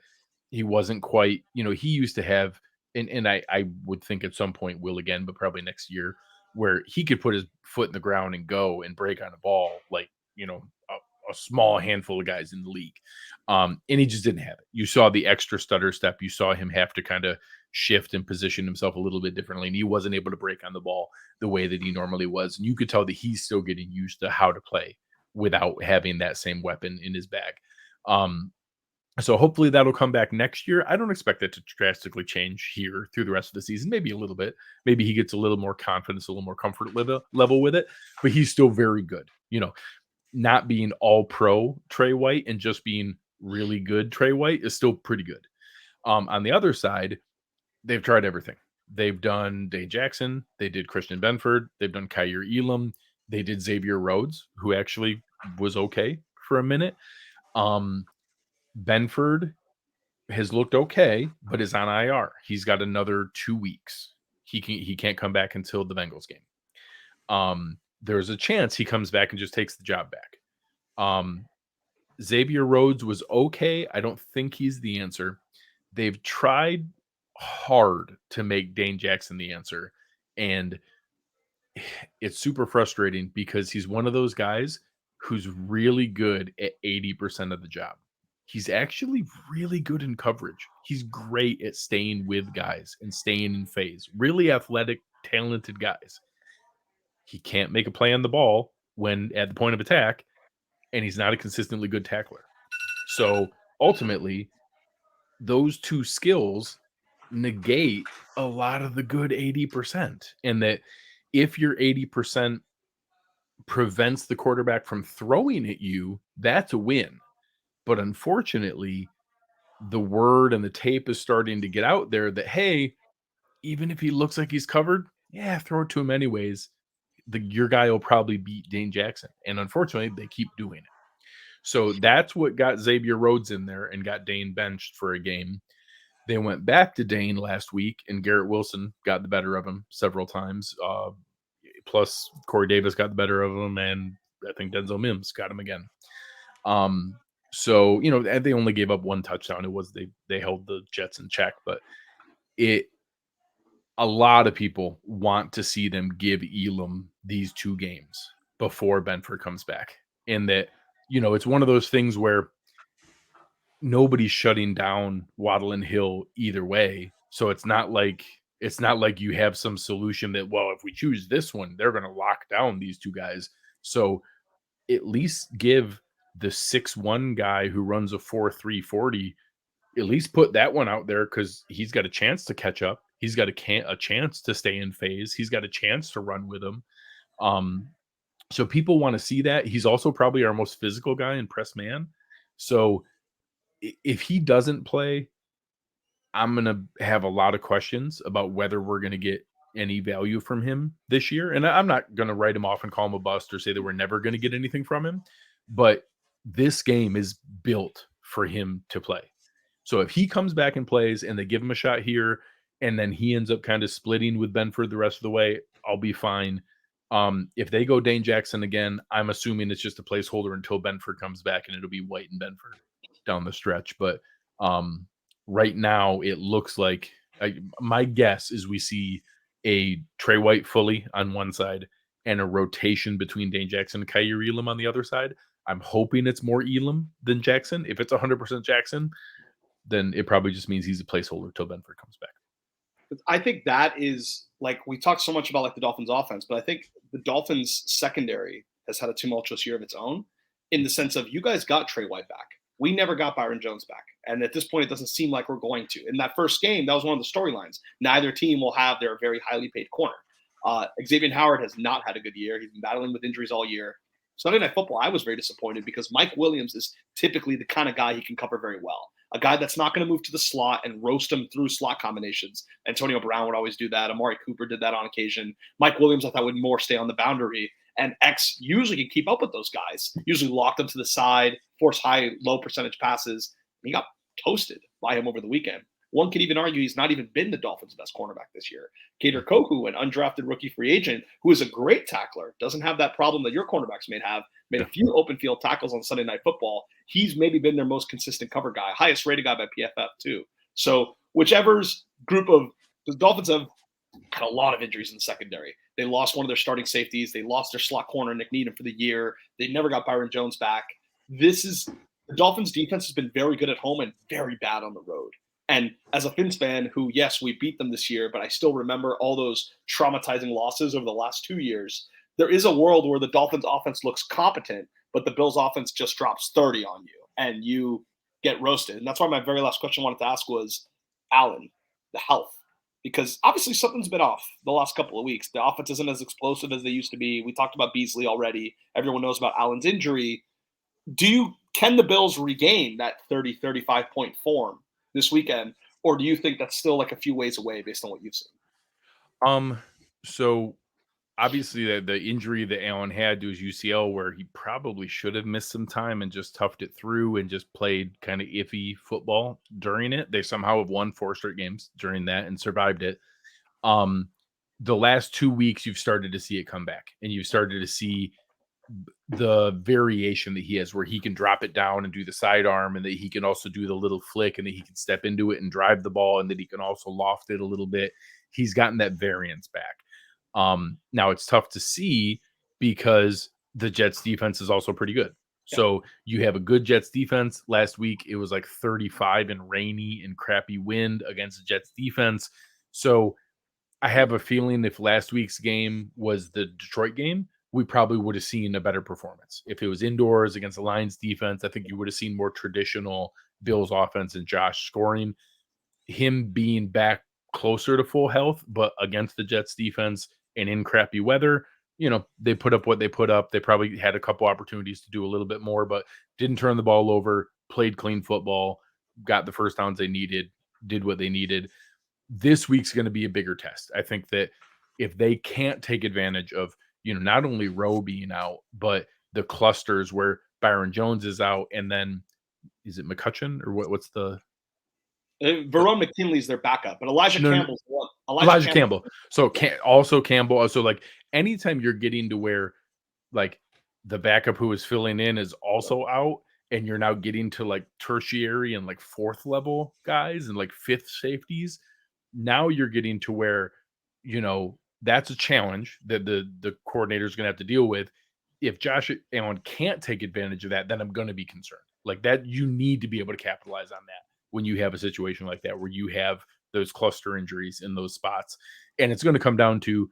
he wasn't quite, he used to have, and I would think at some point will again, but probably next year, where he could put his foot in the ground and go and break on a ball like, a small handful of guys in the league. And he just didn't have it. You saw the extra stutter step. You saw him have to kind of shift and position himself a little bit differently. And he wasn't able to break on the ball the way that he normally was. And you could tell that he's still getting used to how to play without having that same weapon in his bag. So hopefully that'll come back next year. I don't expect that to drastically change here through the rest of the season. Maybe a little bit. Maybe he gets a little more confidence, a little more comfort level with it. But he's still very good. Not being all pro Trey White and just being really good Trey White is still pretty good. On the other side, they've tried everything. They've done Dane Jackson. They did Christian Benford. They've done Kyer Elam. They did Xavier Rhodes, who actually was okay for a minute. Benford has looked okay, but is on IR. He's got another 2 weeks. He can't come back until the Bengals game. There's a chance he comes back and just takes the job back. Xavier Rhodes was okay. I don't think he's the answer. They've tried hard to make Dane Jackson the answer, and it's super frustrating because he's one of those guys who's really good at 80% of the job. He's actually really good in coverage. He's great at staying with guys and staying in phase. Really athletic, talented guys. He can't make a play on the ball when at the point of attack, and he's not a consistently good tackler. So ultimately, those two skills negate a lot of the good 80%. And that if your 80% prevents the quarterback from throwing at you, that's a win. But unfortunately, the word and the tape is starting to get out there that, hey, even if he looks like he's covered, throw it to him anyways. Your guy will probably beat Dane Jackson. And unfortunately, they keep doing it. So that's what got Xavier Rhodes in there and got Dane benched for a game. They went back to Dane last week, and Garrett Wilson got the better of him several times. Plus, Corey Davis got the better of him, and I think Denzel Mims got him again. So, they only gave up one touchdown. It was they held the Jets in check, but a lot of people want to see them give Elam these 2 games before Benford comes back. And that, it's one of those things where nobody's shutting down Waddle and Hill either way. So it's not like you have some solution that, well, if we choose this one, they're going to lock down these 2 guys. So at least give the 6'1" guy who runs a 4.3 40, at least put that one out there, because he's got a chance to catch up. He's got a chance to stay in phase. He's got a chance to run with him. So people want to see that. He's also probably our most physical guy in press man. So if he doesn't play, I'm going to have a lot of questions about whether we're going to get any value from him this year. And I'm not going to write him off and call him a bust or say that we're never going to get anything from him. But this game is built for him to play. So if he comes back and plays and they give him a shot here, and then he ends up kind of splitting with Benford the rest of the way, I'll be fine. If they go Dane Jackson again, I'm assuming it's just a placeholder until Benford comes back, and it'll be White and Benford down the stretch. But right now, it looks like my guess is we see a Trey White fully on one side and a rotation between Dane Jackson and Kyrie Elam on the other side. I'm hoping it's more Elam than Jackson. If it's 100% Jackson, then it probably just means he's a placeholder till Benford comes back. I think that is, like, we talked so much about like the Dolphins offense, but I think the Dolphins secondary has had a tumultuous year of its own in the sense of you guys got Trey White back. We never got Byron Jones back. And at this point, it doesn't seem like we're going to. In that first game, that was one of the storylines. Neither team will have their very highly paid corner. Xavier Howard has not had a good year. He's been battling with injuries all year. Sunday Night Football, I was very disappointed because Mike Williams is typically the kind of guy he can cover very well. A guy that's not going to move to the slot and roast him through slot combinations. Antonio Brown would always do that. Amari Cooper did that on occasion. Mike Williams, I thought, would more stay on the boundary. And X usually can keep up with those guys, usually lock them to the side, force high, low percentage passes. He got toasted by him over the weekend. One could even argue he's not even been the Dolphins' best cornerback this year. Kader Kohu, an undrafted rookie free agent, who is a great tackler, doesn't have that problem that your cornerbacks may have, made a few open field tackles on Sunday Night Football. He's maybe been their most consistent cover guy, highest rated guy by PFF too. So whichever's group of – the Dolphins have had a lot of injuries in the secondary. They lost one of their starting safeties. They lost their slot corner, Nick Needham, for the year. They never got Byron Jones back. The Dolphins' defense has been very good at home and very bad on the road. And as a Fins fan who, yes, we beat them this year, but I still remember all those traumatizing losses over the last 2 years, there is a world where the Dolphins offense looks competent, but the Bills offense just drops 30 on you and you get roasted. And that's why my very last question I wanted to ask was Allen, the health. Because obviously something's been off the last couple of weeks. The offense isn't as explosive as they used to be. We talked about Beasley already. Everyone knows about Allen's injury. Can the Bills regain that 30, 35-point form this weekend, or do you think that's still like a few ways away based on what you've seen? So obviously the injury that Allen had to his UCL, where he probably should have missed some time and just toughed it through and just played kind of iffy football during it. They somehow have won 4 straight games during that and survived it. The last 2 weeks, you've started to see it come back, and you've started to see the variation that he has, where he can drop it down and do the sidearm, and that he can also do the little flick, and that he can step into it and drive the ball, and that he can also loft it a little bit. He's gotten that variance back. Now it's tough to see because the Jets defense is also pretty good. Yeah. So you have a good Jets defense. Last week, it was like 35 and rainy and crappy wind against the Jets defense. So I have a feeling if last week's game was the Detroit game, we probably would have seen a better performance. If it was indoors against the Lions defense, I think you would have seen more traditional Bills offense and Josh scoring. Him being back closer to full health, but against the Jets defense and in crappy weather, they put up what they put up. They probably had a couple opportunities to do a little bit more, but didn't turn the ball over, played clean football, got the first downs they needed, did what they needed. This week's going to be a bigger test. I think that if they can't take advantage of, not only Rowe being out, but the clusters where Byron Jones is out, and then is it McCutcheon or what's the Verone McKinley's their backup, but Elijah Campbell's one. Elijah Campbell. So Campbell. Also, like, anytime you're getting to where like the backup who is filling in is also out, and you're now getting to like tertiary and like 4th level guys and like 5th safeties, now you're getting to where, that's a challenge that the coordinator is going to have to deal with. If Josh Allen can't take advantage of that, then I'm going to be concerned. Like that, you need to be able to capitalize on that when you have a situation like that, where you have those cluster injuries in those spots. And it's going to come down to,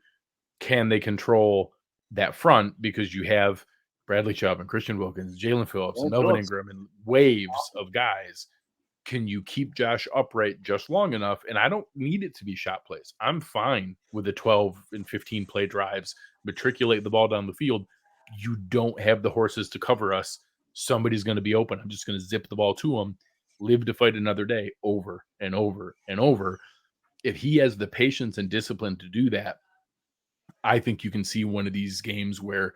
can they control that front? Because you have Bradley Chubb and Christian Wilkins, Jalen Phillips, and Melvin Ingram, and waves of guys. Can you keep Josh upright just long enough? And I don't need it to be shot plays. I'm fine with the 12 and 15 play drives, matriculate the ball down the field. You don't have the horses to cover us. Somebody's going to be open. I'm just going to zip the ball to them, live to fight another day, over and over and over. if he has the patience and discipline to do that, I think you can see one of these games where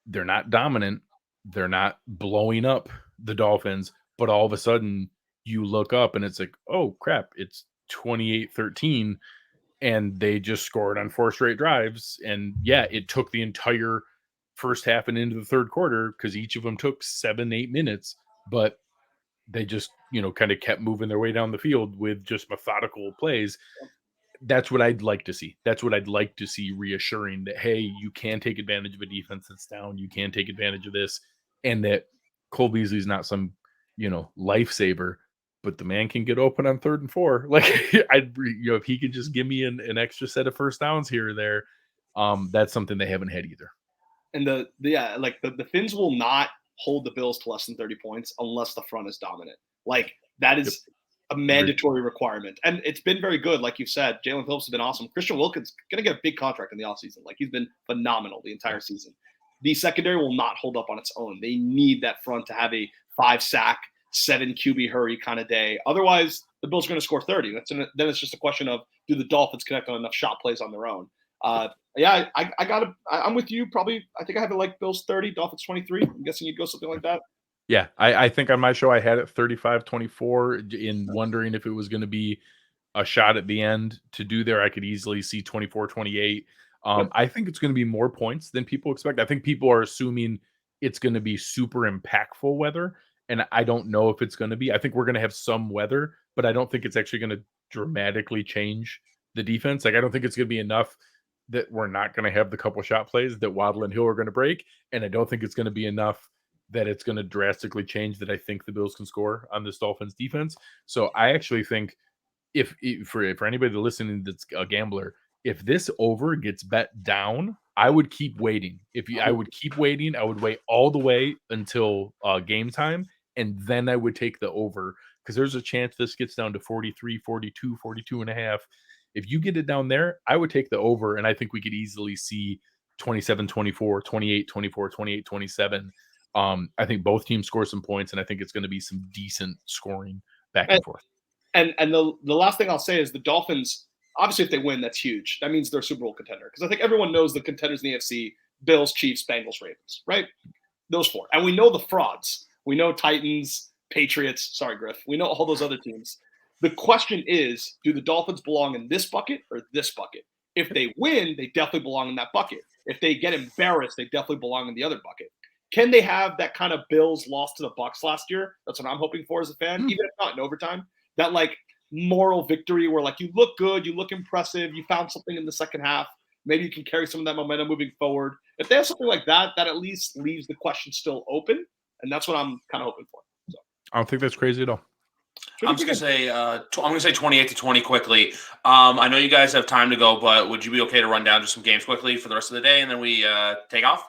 they're not dominant, they're not blowing up the Dolphins, but all of a sudden you look up and it's like, oh crap, it's 28-13, and they just scored on 4 straight drives. And yeah, it took the entire first half and into the third quarter because each of them took 7-8 minutes, but they just, kind of kept moving their way down the field with just methodical plays. That's what I'd like to see. That's what I'd like to see, reassuring that, hey, you can take advantage of a defense that's down. You can take advantage of this. And that Cole Beasley's not some, lifesaver, but the man can get open on 3rd and 4. Like, if he could just give me an extra set of first downs here or there, that's something they haven't had either. And the Finns will not hold the Bills to less than 30 points unless the front is dominant. Like, that is a mandatory requirement. And it's been very good. Like you said, Jalen Phillips has been awesome. Christian Wilkins going to get a big contract in the offseason. Like, he's been phenomenal the entire season. The secondary will not hold up on its own. They need that front to have a 5-sack, 7 QB hurry kind of day. Otherwise, the Bills are going to score 30. Then it's just a question of, do the Dolphins connect on enough shot plays on their own? I'm with you. Probably, I think I have it like Bills 30, Dolphins 23. I'm guessing you'd go something like that. Yeah, I think on my show I had it 35-24 in wondering if it was going to be a shot at the end to do there. I could easily see 24-28. I think it's going to be more points than people expect. I think people are assuming it's going to be super impactful weather, and I don't know if it's going to be. I think we're going to have some weather, but I don't think it's actually going to dramatically change the defense. Like, I don't think it's going to be enough that we're not going to have the couple shot plays that Waddle and Hill are going to break, and I don't think it's going to be enough that it's going to drastically change that I think the Bills can score on this Dolphins defense. So I actually think if for anybody listening that's a gambler, if this over gets bet down, I would keep waiting. I would keep waiting. I would wait all the way until game time, and then I would take the over, because there's a chance this gets down to 43, 42, 42 and a half. If you get it down there, I would take the over, and I think we could easily see 27-24, 28-24, 28-27. I think both teams score some points, and I think it's going to be some decent scoring back and forth. And the last thing I'll say is the Dolphins, obviously if they win, that's huge. That means they're a Super Bowl contender, because I think everyone knows the contenders in the AFC: Bills, Chiefs, Bengals, Ravens, right? Those 4. And we know the frauds. We know Titans, Patriots. Sorry, Griff. We know all those other teams. The question is, do the Dolphins belong in this bucket or this bucket? If they win, they definitely belong in that bucket. If they get embarrassed, they definitely belong in the other bucket. Can they have that kind of Bills loss to the Bucs last year? That's what I'm hoping for as a fan, even if not in overtime. That, like, moral victory where, like, you look good, you look impressive, you found something in the second half. Maybe you can carry some of that momentum moving forward. If they have something like that, that at least leaves the question still open, and that's what I'm kind of hoping for. So I don't think that's crazy at all. I'm just gonna say 28-20 quickly. I know you guys have time to go, but would you be okay to run down just some games quickly for the rest of the day, and then we take off?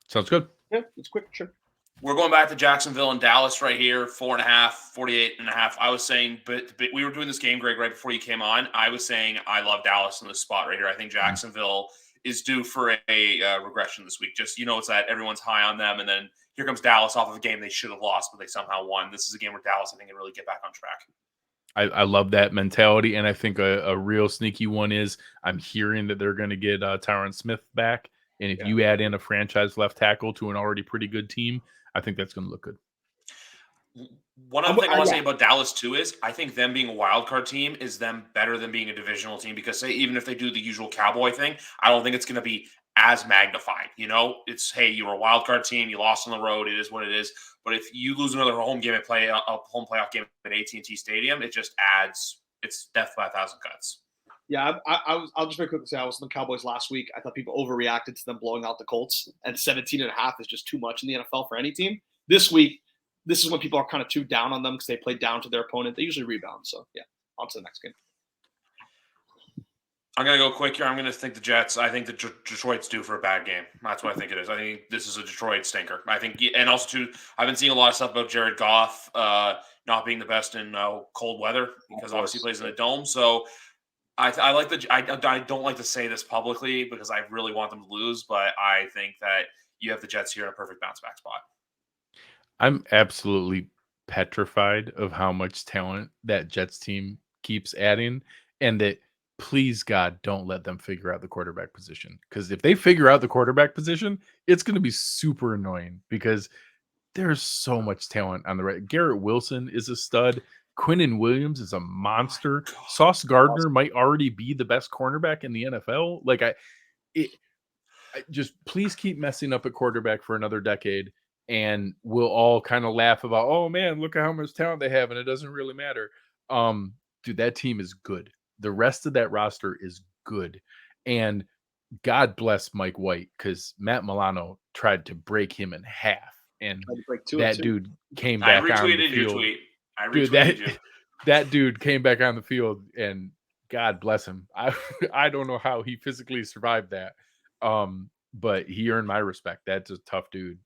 Sounds good. Yeah, it's quick, sure. We're going back to Jacksonville and Dallas right here, 4.5, 48.5. I was saying, but we were doing this game, Greg, right before you came on. I was saying I love Dallas in this spot right here. I think Jacksonville is due for a regression this week. Just, it's that everyone's high on them, and then here comes Dallas off of a game they should have lost, but they somehow won. This is a game where Dallas, I think, can really get back on track. I love that mentality, and I think a real sneaky one is I'm hearing that they're going to get Tyron Smith back, and if you add in a franchise left tackle to an already pretty good team, I think that's going to look good. One other thing I want to say about Dallas, too, is I think them being a wild card team is them better than being a divisional team, because even if they do the usual Cowboy thing, I don't think it's going to be as magnified. It's, hey, you were a wild card team, you lost on the road, it is what it is. But if you lose another home game at a home playoff game at AT&T Stadium, it just adds, it's death by a thousand cuts. Yeah, I'll just very quickly say I was on the Cowboys last week. I thought people overreacted to them blowing out the Colts, and 17.5 is just too much in the NFL for any team. This week, this is when people are kind of too down on them because they play down to their opponent. They usually rebound. So, yeah, on to the next game. I'm going to go quick here. I'm going to think the Jets. I think the Detroit's due for a bad game. That's what I think it is. I think this is a Detroit stinker. I think, and also, too, I've been seeing a lot of stuff about Jared Goff not being the best in cold weather, because obviously he plays in a dome. So I don't like to say this publicly because I really want them to lose, but I think that you have the Jets here in a perfect bounce back spot. I'm absolutely petrified of how much talent that Jets team keeps adding. and that please God don't let them figure out the quarterback position, because if they figure out the quarterback position, it's going to be super annoying because there's so much talent on the right. Garrett Wilson is a stud. Quinnen Williams is a monster. Sauce Gardner might already be the best cornerback in the NFL. Like I just please keep messing up at quarterback for another decade, and we'll all kind of laugh about, oh man, look at how much talent they have, and it doesn't really matter. Dude, that team is good. The rest of that roster is good, and God bless Mike White, because Matt Milano tried to break him in half, and that dude came back on the retweeted your field. tweet. I Dude, retweeted you. that dude came back on the field, and God bless him. I don't know how he physically survived that. But he earned my respect. That's a tough dude.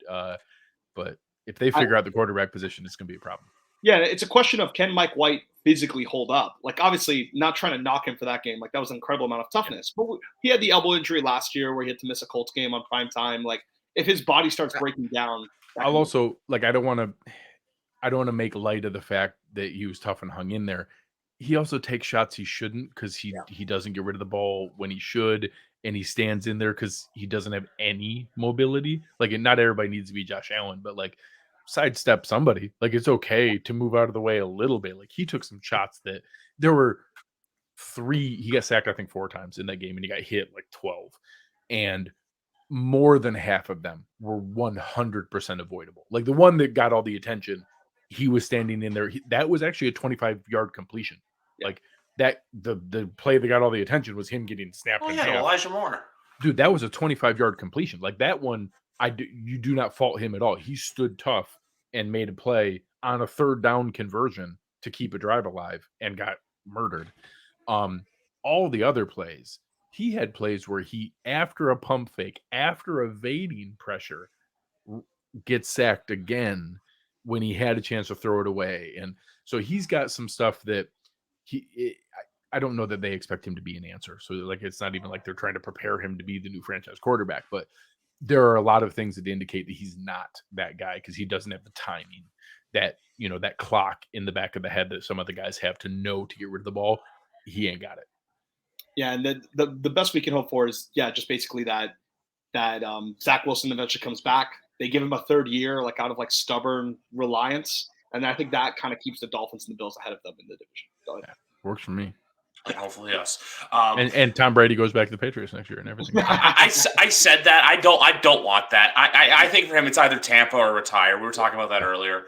But if they figure out the quarterback position, it's gonna be a problem. Yeah, it's a question of, can Mike White physically hold up? Like, obviously, not trying to knock him for that game. Like, that was an incredible amount of toughness. But he had the elbow injury last year where he had to miss a Colts game on prime time. Like, if his body starts breaking down, I'll also like I don't want to make light of the fact that he was tough and hung in there. He also takes shots he shouldn't, because he doesn't get rid of the ball when he should, and he stands in there because he doesn't have any mobility. Like, and not everybody needs to be Josh Allen, but like sidestep somebody. Like, it's okay to move out of the way a little bit. Like, he took some shots that there were 3. He got sacked, I think, 4 times in that game, and he got hit like 12, and more than half of them were 100% avoidable. Like, the one that got all the attention, he was standing in there. That was actually a 25-yard completion. Yeah. Like, that the play that got all the attention was him getting snapped in half. Elijah Moore. Dude, that was a 25-yard completion. Like, that one, you do not fault him at all. He stood tough and made a play on a 3rd down conversion to keep a drive alive and got murdered. All the other plays, he had plays where he, after a pump fake, after evading pressure, gets sacked again when he had a chance to throw it away. And so he's got some stuff that I don't know that they expect him to be an answer. So, like, it's not even like they're trying to prepare him to be the new franchise quarterback, but there are a lot of things that indicate that he's not that guy, because he doesn't have the timing, that, that clock in the back of the head that some other guys have to know to get rid of the ball. He ain't got it. Yeah, and the best we can hope for is, just basically that Zach Wilson eventually comes back. They give him a 3rd year, like, out of like stubborn reliance, and I think that kind of keeps the Dolphins and the Bills ahead of them in the division. Go ahead. Yeah, works for me. Hopefully, yes. And Tom Brady goes back to the Patriots next year and everything. I said that. I don't want that. I think for him it's either Tampa or retire. We were talking about that earlier.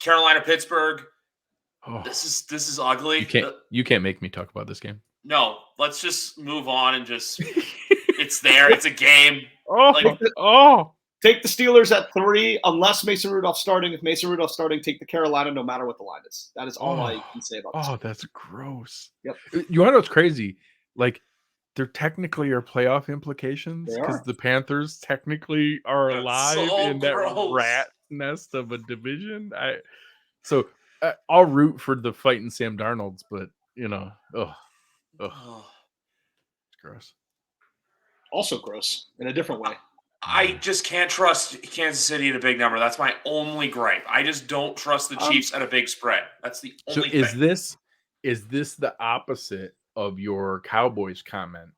Carolina, Pittsburgh. Oh, this is ugly. You can't make me talk about this game. No, let's just move on and just it's there. It's a game. Take the Steelers at 3, unless Mason Rudolph's starting. If Mason Rudolph's starting, take the Carolina, no matter what the line is. That is all I can say about this. Oh, that's gross. Yep. You want to know what's crazy? Like, there technically are playoff implications, because the Panthers technically are alive in that rat nest of a division. I'll root for the fighting Sam Darnolds, but it's gross. Also gross in a different way. I just can't trust Kansas City at a big number. That's my only gripe. I just don't trust the Chiefs at a big spread. That's the only thing. Is this the opposite of your Cowboys comment?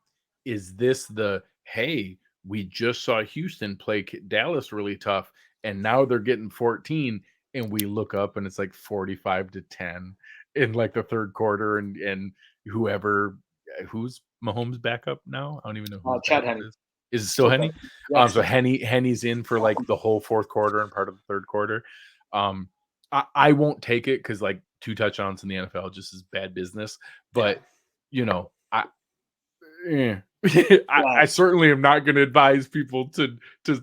Is this the, hey, we just saw Houston play Dallas really tough, and now they're getting 14, and we look up and it's like 45-10 in like the 3rd quarter, and who's Mahomes' backup now? I don't even know who Chad Henne. Is it still Henne? Yeah, so Henne's in for like the whole 4th quarter and part of the 3rd quarter. I won't take it, because like 2 touchdowns in the NFL just is bad business. But I certainly am not going to advise people to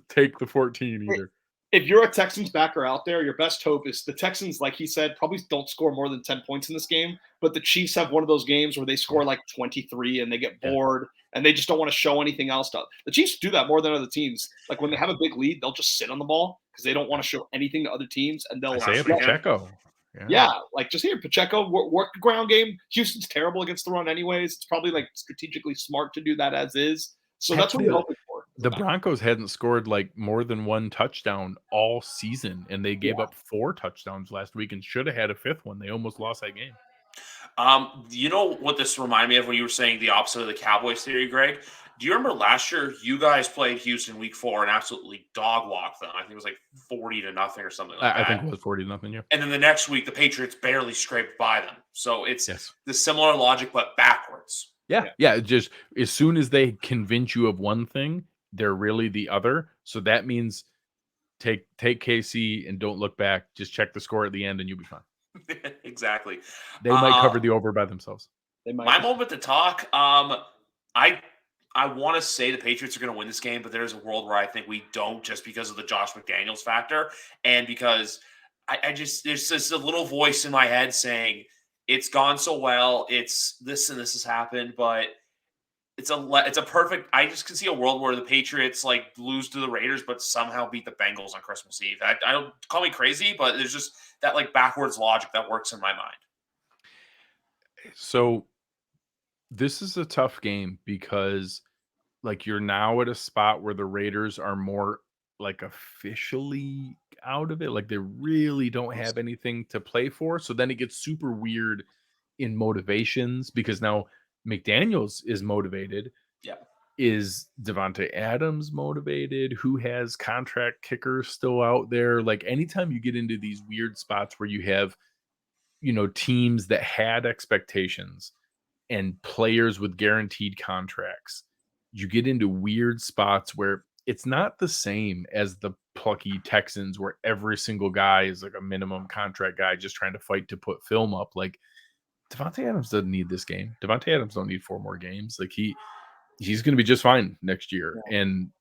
take the 14 either. If you're a Texans backer out there, your best hope is the Texans, like he said, probably don't score more than 10 points in this game. But the Chiefs have one of those games where they score like 23 and they get bored and they just don't want to show anything else. The Chiefs do that more than other teams. Like, when they have a big lead, they'll just sit on the ball because they don't want to show anything to other teams. And they'll say Pacheco. Like, just here, Pacheco, work the ground game. Houston's terrible against the run anyways. It's probably like strategically smart to do that as is. So that's what we're hoping for. The Broncos hadn't scored like more than 1 touchdown all season, and they gave up 4 touchdowns last week and should have had a 5th one. They almost lost that game. You know what this reminded me of when you were saying the opposite of the Cowboys theory, Greg? Do you remember last year you guys played Houston week 4 and absolutely dog walked them? I think it was like 40-0 or something like that. I think it was 40-0. Yeah. And then the next week, the Patriots barely scraped by them. So it's Yes. the similar logic, but backwards. Yeah. Just as soon as they convince you of one thing, they're really the other. So that means take KC and don't look back. Just check the score at the end and you'll be fine. Exactly. They might cover the over by themselves. They might. My moment to talk. I want to say the Patriots are going to win this game, but there's a world where I think we don't, just because of the Josh McDaniels factor, and because I just there's just a little voice in my head saying it's gone so well, it's this and this has happened, but it's a perfect. I just can see a world where the Patriots like lose to the Raiders, but somehow beat the Bengals on Christmas Eve. I don't call me crazy, but there's just that like backwards logic that works in my mind. So this is a tough game because like you're now at a spot where the Raiders are more like officially out of it. Like they really don't have anything to play for. So then it gets super weird in motivations because now McDaniels is motivated. Yeah. Is Devontae Adams motivated? Who has contract kickers still out there? Like anytime you get into these weird spots where you have, teams that had expectations and players with guaranteed contracts, you get into weird spots where it's not the same as the plucky Texans where every single guy is like a minimum contract guy just trying to fight to put film up. Like Devontae Adams doesn't need this game. Devontae Adams don't need 4 more games. Like he's going to be just fine next year. Yeah. And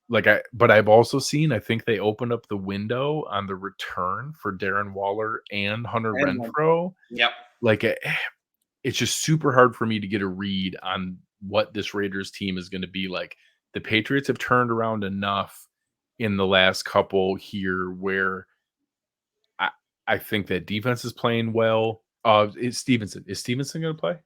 but I've also seen, I think they opened up the window on the return for Darren Waller and Hunter Renfrow. Yep. Like it's just super hard for me to get a read on what this Raiders team is going to be like. The Patriots have turned around enough in the last couple here where I think that defense is playing well. Is Stevenson going to play?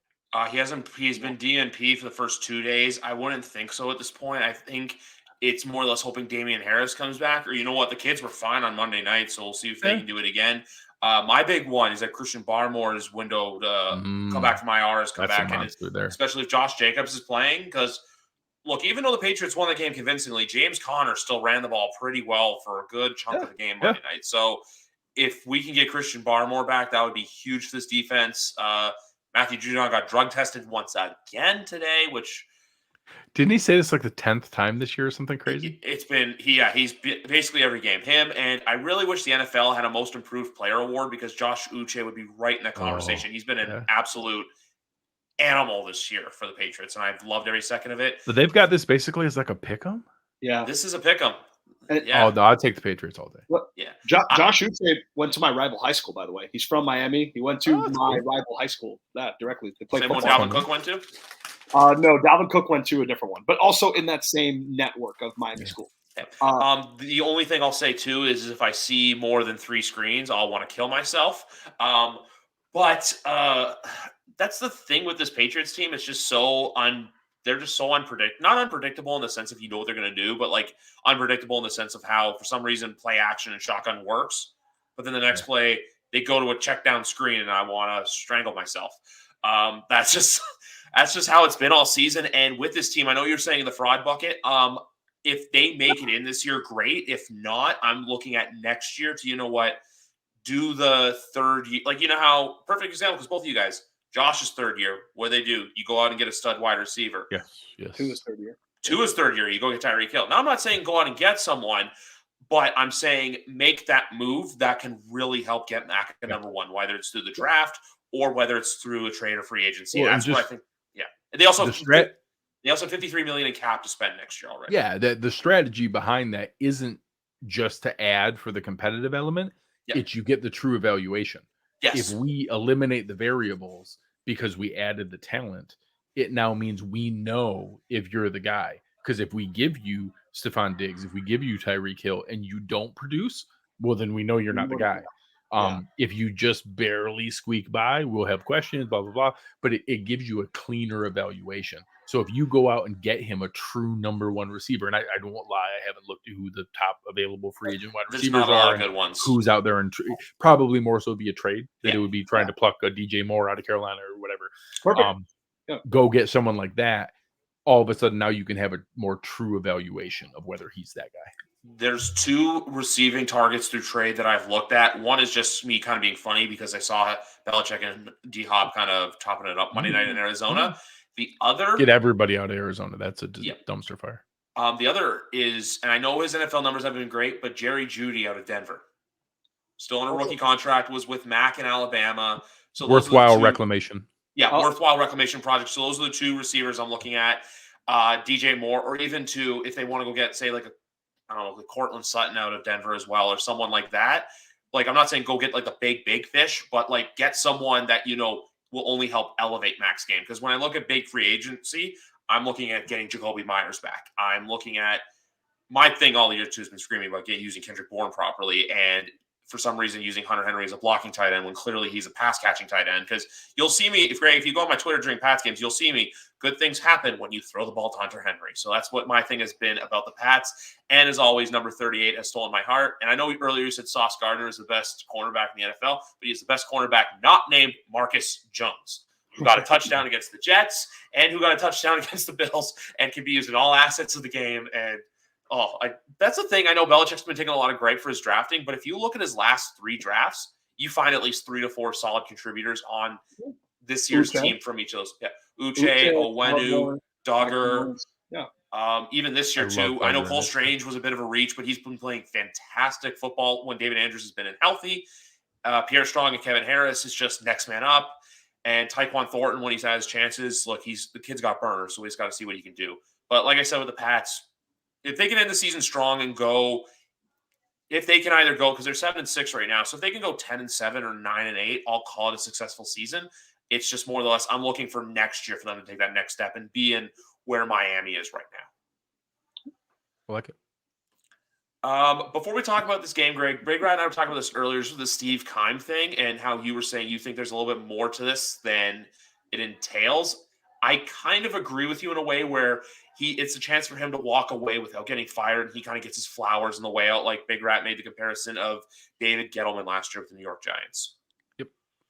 He's been DNP for the first 2 days. I wouldn't think so at this point. I think it's more or less hoping Damian Harris comes back. Or you know what? The kids were fine on Monday night, so we'll see if they can do it again. My big one is that Christian Barmore's window to come back from IR has come back. And especially if Josh Jacobs is playing. Because, look, even though the Patriots won the game convincingly, James Conner still ran the ball pretty well for a good chunk of the game Monday night. So if we can get Christian Barmore back, that would be huge for this defense. Matthew Judon got drug tested once again today, which didn't he say this like the 10th time this year or something crazy? He's basically every game. Him, and I really wish the NFL had a most improved player award because Josh Uche would be right in that conversation. He's been an absolute animal this year for the Patriots, and I've loved every second of it. But they've got this basically as like a pick'em? Yeah. This is a pick'em. Yeah. Oh, no, I'd take the Patriots all day. Well, yeah. Josh Uche went to my rival high school, by the way. He's from Miami. He went to my rival high school directly. They played same one Dalvin Cook went to? No, Dalvin Cook went to a different one, but also in that same network of Miami school. Yeah. The only thing I'll say, too, is if I see more than 3 screens, I'll want to kill myself. But that's the thing with this Patriots team. It's just they're just so not unpredictable in the sense of you know what they're going to do, but like unpredictable in the sense of how, for some reason, play action and shotgun works. But then the next play, they go to a check down screen and I want to strangle myself. That's just how it's been all season. And with this team, I know you're saying the fraud bucket. If they make it in this year, great. If not, I'm looking at next year to, do the third year. Like, how perfect example, because both of you guys, Josh's third year, what do? You go out and get a stud wide receiver. Yes. 2 is third year. 2 is third year. You go get Tyreek Hill. Now, I'm not saying go out and get someone, but I'm saying make that move that can really help get back to number 1, whether it's through the draft or whether it's through a trade or free agency. Well, that's what I think. Yeah. And they also have $53 million in cap to spend next year already. Yeah. The strategy behind that isn't just to add for the competitive element. Yeah. It's you get the true evaluation. Yes. If we eliminate the variables because we added the talent, it now means we know if you're the guy. Because if we give you Stephon Diggs, if we give you Tyreek Hill and you don't produce, well, then we know you're not the guy. If you just barely squeak by, we'll have questions, blah, blah, blah. But it gives you a cleaner evaluation. So if you go out and get him a true number one receiver, and I don't lie, I haven't looked at who the top available free agent wide There's receivers not a lot are of and good ones. who's out there, and probably more so be a trade that it would be trying Yeah. to pluck a DJ Moore out of Carolina or whatever. Perfect. Go get someone like that. All of a sudden now you can have a more true evaluation of whether he's that guy. There's 2 receiving targets through trade that I've looked at. One is just me kind of being funny because I saw Belichick and D-Hop kind of chopping it up Monday night in Arizona. The other... Get everybody out of Arizona. That's a dumpster fire. The other is, and I know his NFL numbers haven't been great, but Jerry Jeudy out of Denver. Still on a rookie contract, was with Mac in Alabama. So worthwhile reclamation. Yeah, worthwhile reclamation project. So those are the 2 receivers I'm looking at. DJ Moore, or even if they want to go get, say, like the Cortland Sutton out of Denver as well, or someone like that. Like, I'm not saying go get like the big fish, but like get someone that will only help elevate Mac's game. Because when I look at big free agency, I'm looking at getting Jacoby Myers back. I'm looking at my thing all year too has been screaming about using Kendrick Bourne properly, and for some reason using Hunter Henry as a blocking tight end when clearly he's a pass catching tight end. Because you'll see me, if you go on my Twitter during Pats games, you'll see me. Good things happen when you throw the ball to Hunter Henry. So that's what my thing has been about the Pats. And as always, number 38 has stolen my heart. And I know earlier you said Sauce Gardner is the best cornerback in the NFL, but he's the best cornerback not named Marcus Jones, who got a touchdown against the Jets and who got a touchdown against the Bills and can be used in all assets of the game. And that's the thing. I know Belichick's been taking a lot of gripe for his drafting, but if you look at his last 3 drafts, you find at least 3 to 4 solid contributers on this year's team from each of those. Yeah. Uche, Owenu, Duggar. Yeah. Even this year, too. I know Cole Strange was a bit of a reach, but he's been playing fantastic football when David Andrews has been healthy. Pierre Strong and Kevin Harris is just next man up. And Tyquan Thornton, when he's had his chances, look, the kid's got burners, so he's got to see what he can do. But like I said with the Pats, if they can end the season strong and go, if they can either go, because they're 7-6 right now, so if they can go 10-7 or 9-8, I'll call it a successful season. It's just more or less, I'm looking for next year for them to take that next step and be in where Miami is right now. I like it. Before we talk about this game, Greg and I were talking about this earlier, the Steve Keim thing, and how you were saying you think there's a little bit more to this than it entails. I kind of agree with you in a way where it's a chance for him to walk away without getting fired. He kind of gets his flowers on the way out, like Big Rat made the comparison of David Gettleman last year with the New York Giants.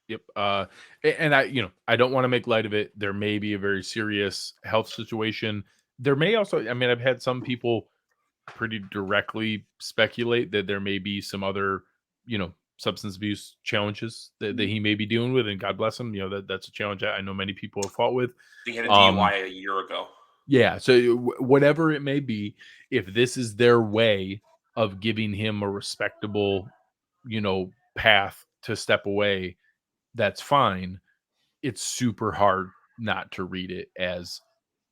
Yep. And I don't want to make light of it. There may be a very serious health situation. There may also, I've had some people pretty directly speculate that there may be some other, substance abuse challenges that he may be dealing with, and God bless him. That's a challenge I know many people have fought with. He had a DUI a year ago. Yeah. So whatever it may be, if this is their way of giving him a respectable, path to step away, that's fine. It's super hard not to read it as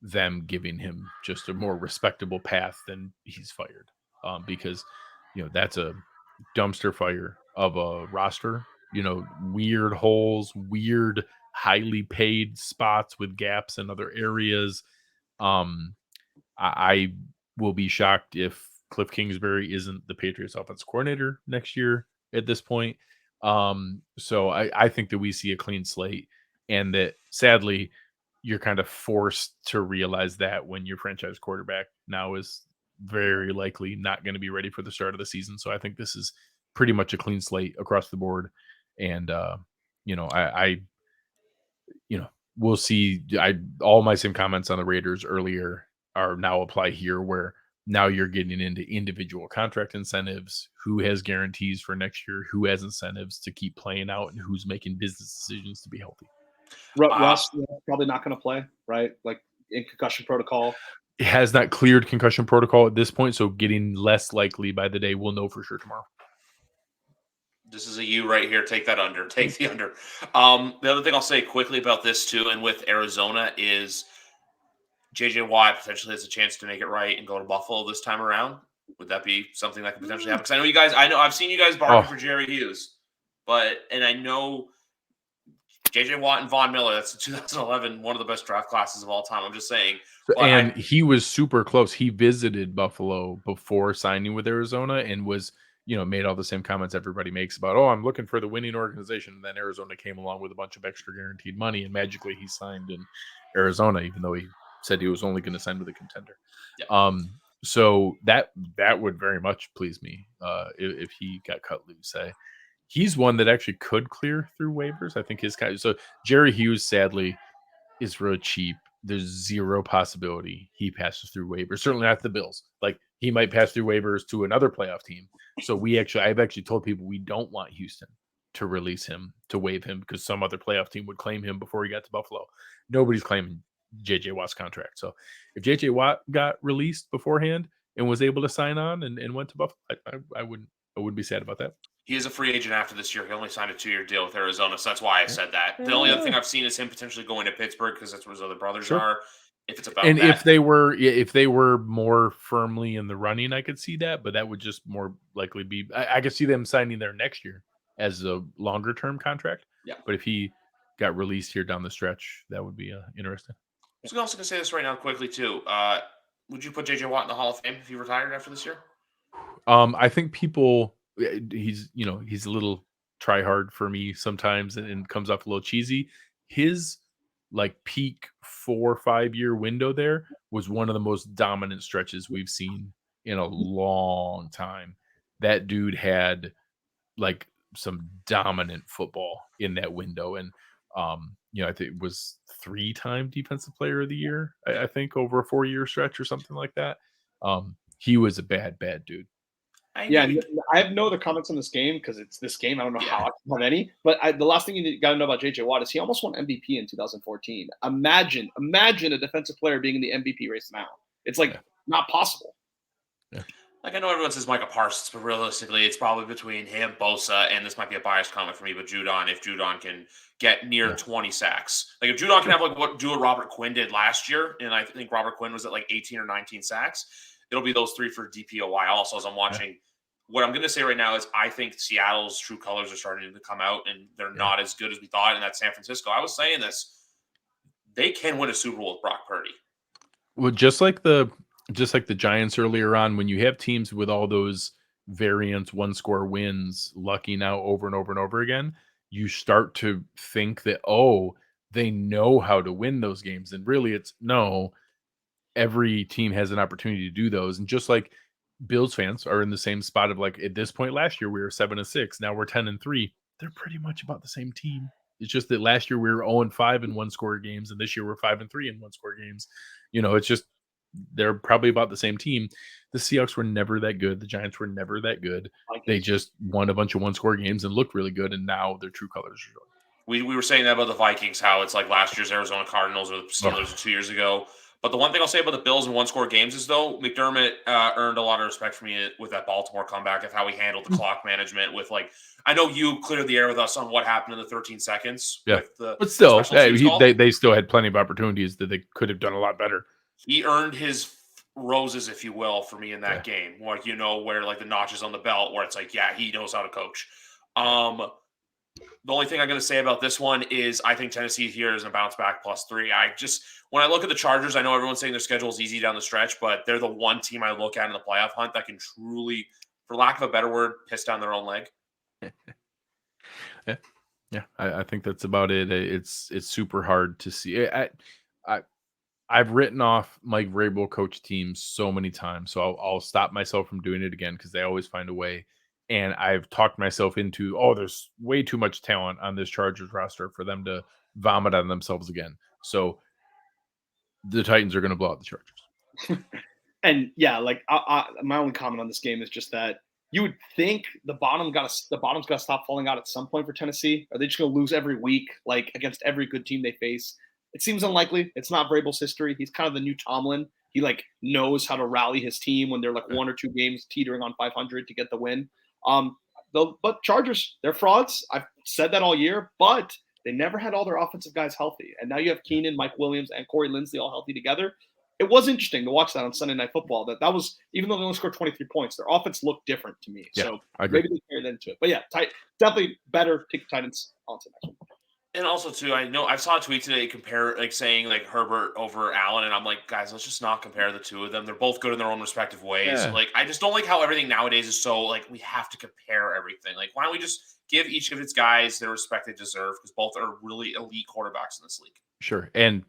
them giving him just a more respectable path than he's fired. Because, that's a dumpster fire of a roster, weird holes, weird, highly paid spots with gaps in other areas. I will be shocked if Cliff Kingsbury isn't the Patriots offensive coordinator next year at this point. So I think that we see a clean slate, and that sadly you're kind of forced to realize that when your franchise quarterback now is very likely not going to be ready for the start of the season. So I think this is pretty much a clean slate across the board. And, we'll see. All my same comments on the Raiders earlier are now apply here, where now you're getting into individual contract incentives, who has guarantees for next year, who has incentives to keep playing out, and who's making business decisions to be healthy. Russ probably not going to play, right? Like in concussion protocol. It has not cleared concussion protocol at this point, so getting less likely by the day. We'll know for sure tomorrow. This is a U right here. Take that under. Take the under. The other thing I'll say quickly about this too, and with Arizona, is JJ Watt potentially has a chance to make it right and go to Buffalo this time around. Would that be something that could potentially happen? Because I know you guys. I've seen you guys barking for Jerry Hughes, and I know JJ Watt and Von Miller. That's 2011, one of the best draft classes of all time. I'm just saying. He was super close. He visited Buffalo before signing with Arizona and was made all the same comments everybody makes about, oh, I'm looking for the winning organization. And then Arizona came along with a bunch of extra guaranteed money, and magically he signed in Arizona, even though he said he was only going to sign with a contender. Yeah. So that would very much please me if he got cut loose. He's one that actually could clear through waivers. I think his guy. So Jerry Hughes, sadly, is real cheap. There's zero possibility he passes through waivers. Certainly not the Bills. Like, he might pass through waivers to another playoff team. So I've actually told people we don't want Houston to release him, to waive him, because some other playoff team would claim him before he got to Buffalo. Nobody's claiming JJ Watt's contract. So if JJ Watt got released beforehand and was able to sign on and went to Buffalo, I wouldn't be sad about that. He is a free agent after this year. He only signed a 2-year deal with Arizona, so that's why I said that. The only other thing I've seen is him potentially going to Pittsburgh because that's where his other brothers are. If it's about if they were more firmly in the running, I could see that, but that would just more likely be. I could see them signing there next year as a longer term contract. Yeah, but if he got released here down the stretch, that would be interesting. I was also going to say this right now quickly too. Would you put JJ Watt in the Hall of Fame if he retired after this year? I think people. He's a little try hard for me sometimes and comes off a little cheesy. His like peak 4 or 5 year window there was one of the most dominant stretches we've seen in a long time. That dude had like some dominant football in that window. And, I think it was 3-time defensive player of the year, I think, over a 4-year stretch or something like that. He was a bad dude. Yeah, I have no other comments on this game because it's this game. I don't know how I have any. But the last thing you got to know about JJ Watt is he almost won MVP in 2014. Imagine a defensive player being in the MVP race now. It's like not possible. Yeah. Like, I know everyone says Micah Parsons, but realistically, it's probably between him, Bosa, and this might be a biased comment for me, but Judon, if Judon can get near 20 sacks. Like, if Judon can have what Robert Quinn did last year, and I think Robert Quinn was at like 18 or 19 sacks, it'll be those 3 for DPOY. Also, as I'm watching, what I'm going to say right now is I think Seattle's true colors are starting to come out, and they're not as good as we thought, and that's San Francisco. I was saying this. They can win a Super Bowl with Brock Purdy. Well, just like the Giants earlier on, when you have teams with all those variant 1-score wins lucking out over and over and over again, you start to think that, they know how to win those games. And really it's no, every team has an opportunity to do those. And just like Bills fans are in the same spot of like, at this point last year, we were 7-6. Now we're 10-3. They're pretty much about the same team. It's just that last year we were 0-5 in 1-score games, and this year we're 5-3 in 1-score games. It's just they're probably about the same team. The Seahawks were never that good. The Giants were never that good. They just won a bunch of 1-score games and looked really good, and now their true colors are showing. We were saying that about the Vikings, how it's like last year's Arizona Cardinals or the Steelers 2 years ago. But the one thing I'll say about the Bills and 1-score games is, though, McDermott earned a lot of respect for me with that Baltimore comeback of how he handled the clock management with, like, I know you cleared the air with us on what happened in the 13 seconds. Yeah, with the but still, they still had plenty of opportunities that they could have done a lot better. He earned his roses, if you will, for me in that game. Like, where like the notches on the belt, where it's like, he knows how to coach. The only thing I'm going to say about this one is I think Tennessee here is a bounce back +3. When I look at the Chargers, I know everyone's saying their schedule is easy down the stretch, but they're the one team I look at in the playoff hunt that can truly, for lack of a better word, piss down their own leg. I think that's about it. It's super hard to see. I've written off Mike Vrabel coach teams so many times, so I'll stop myself from doing it again because they always find a way. And I've talked myself into, there's way too much talent on this Chargers roster for them to vomit on themselves again. So the Titans are going to blow out the Chargers. And my only comment on this game is just that you would think the bottom's got to stop falling out at some point for Tennessee. Are they just going to lose every week, like against every good team they face? It seems unlikely. It's not Vrabel's history. He's kind of the new Tomlin. He knows how to rally his team when they're 1 or 2 games teetering on 500 to get the win. But Chargers, they're frauds. I've said that all year, but they never had all their offensive guys healthy. And now you have Keenan, Mike Williams, and Corey Linsley all healthy together. It was interesting to watch that on Sunday Night Football. That was, even though they only scored 23 points, their offense looked different to me. So maybe they carried into it. But definitely better. Take the Titans on to the next one. And also too, I saw a tweet today saying like Herbert over Allen, and I'm like, guys, let's just not compare the two of them. They're both good in their own respective ways. Yeah. Like, I just don't like how everything nowadays is so like we have to compare everything. Like, why don't we just give each of its guys their respect they deserve? Because both are really elite quarterbacks in this league. Sure. And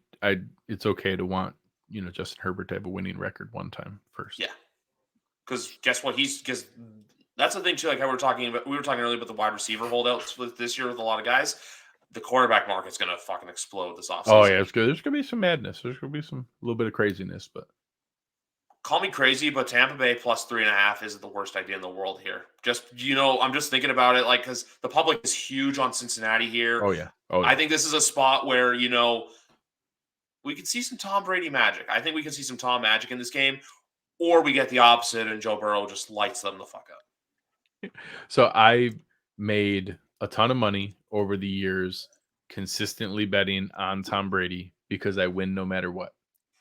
it's okay to want, Justin Herbert to have a winning record one time first. Yeah. Because guess what? Because that's the thing too. Like how we were talking earlier about the wide receiver holdouts this year with a lot of guys. The quarterback market's gonna fucking explode this offseason. Oh yeah, it's good. There's gonna be some madness. There's gonna be a little bit of craziness, but call me crazy, but Tampa Bay plus 3.5 isn't the worst idea in the world here. I'm just thinking about it, like because the public is huge on Cincinnati here. Oh yeah. I think this is a spot where we could see some Tom Brady magic. I think we could see some Tom magic in this game, or we get the opposite and Joe Burrow just lights them the fuck up. So I made a ton of money over the years consistently betting on Tom Brady because I win no matter what.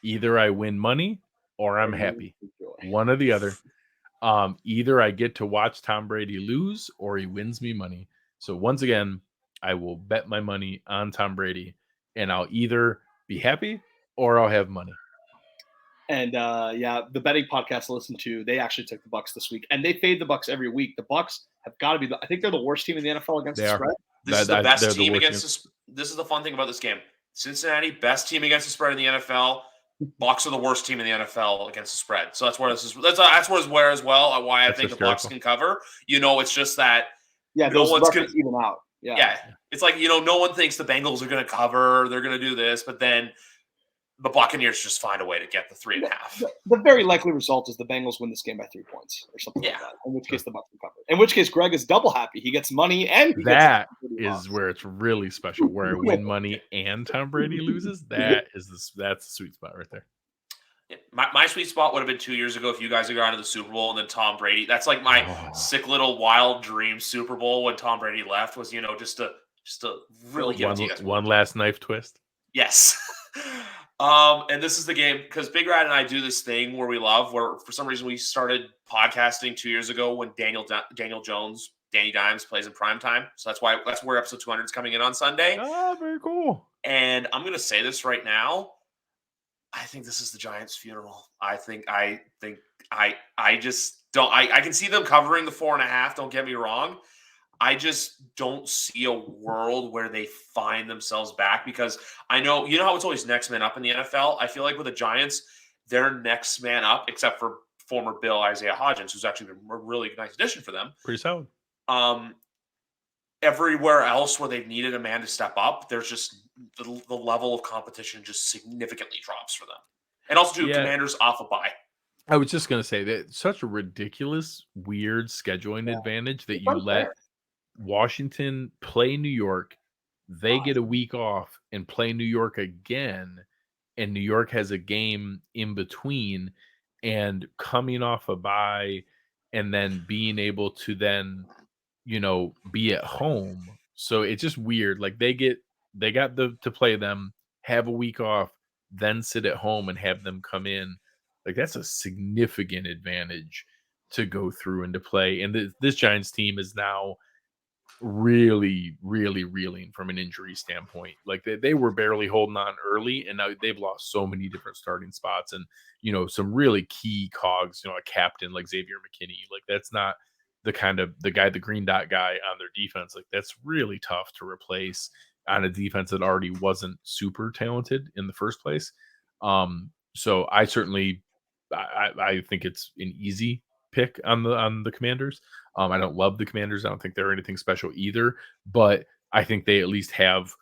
Either I win money or I'm happy. One or the other. Either I get to watch Tom Brady lose or he wins me money. So once again, I will bet my money on Tom Brady and I'll either be happy or I'll have money. And the betting podcast I listened to, they actually took the Bucs this week, and they fade the Bucs every week. The Bucs have got to be. I think they're the worst team in the NFL against the spread. This is the best team against. This is the fun thing about this game. Cincinnati, best team against the spread in the NFL. Bucs are the worst team in the NFL against the spread. So that's where this is. That's where as well. Why I think the Bucs can cover. It's just that. Yeah, those records even out. Yeah, it's like no one thinks the Bengals are going to cover. They're going to do this, but then. The Buccaneers just find a way to get the 3.5. The very likely result is the Bengals win this game by 3 points or something like that. In which case the Bucs will cover. In which case Greg is double happy. He gets money and that is where it's really special. Where I win money and Tom Brady loses. That's the sweet spot right there. Yeah, my sweet spot would have been 2 years ago if you guys had gone to the Super Bowl and then Tom Brady. That's like my sick little wild dream Super Bowl when Tom Brady left was just to really give it to you guys. One last knife twist. Yes. And this is the game because Big Rat and I do this thing where for some reason we started podcasting 2 years ago when Daniel Jones, Danny Dimes plays in prime time. So that's where episode 200 is coming in on Sunday. Oh, very cool. And I'm going to say this right now. I think this is the Giants' funeral. I just don't. I can see them covering the 4.5. Don't get me wrong. I just don't see a world where they find themselves back because I know, how it's always next man up in the NFL. I feel like with the Giants, they're next man up, except for former Bill Isaiah Hodgins, who's actually been a really nice addition for them. Pretty solid. Everywhere else where they've needed a man to step up, there's just the level of competition just significantly drops for them. And also, Commanders off a bye. I was just going to say that such a ridiculous, weird scheduling advantage that you let Washington play New York, they get a week off and play New York again, and New York has a game in between, and coming off a bye and then being able to then be at home. So it's just weird. Like they got to play them, have a week off, then sit at home and have them come in. Like that's a significant advantage to go through and to play. And this Giants team is now really, really reeling from an injury standpoint. Like they were barely holding on early, and now they've lost so many different starting spots and some really key cogs, a captain like Xavier McKinney. Like that's not the green dot guy on their defense. Like that's really tough to replace on a defense that already wasn't super talented in the first place. So I certainly I think it's an easy pick on the Commanders. I don't love the Commanders. I don't think they're anything special either, but I think they at least have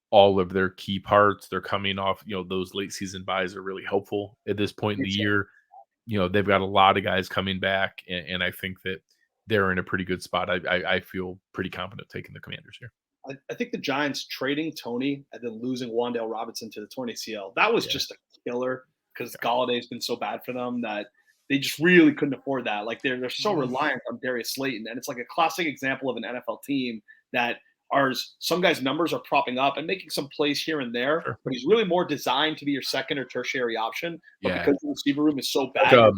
all of their key parts. They're coming off, those late season buys are really helpful at this point in the year. They've got a lot of guys coming back, and I think that they're in a pretty good spot. I feel pretty confident taking the Commanders here. I think the Giants trading Tony and then losing Wan'Dale Robinson to the torn ACL, that was just a killer because Galladay's been so bad for them that they just really couldn't afford that. Like they're so reliant on Darius Slayton, and it's like a classic example of an NFL team that some guys' numbers are propping up and making some plays here and there, but he's really more designed to be your second or tertiary option. But because the receiver room is so bad,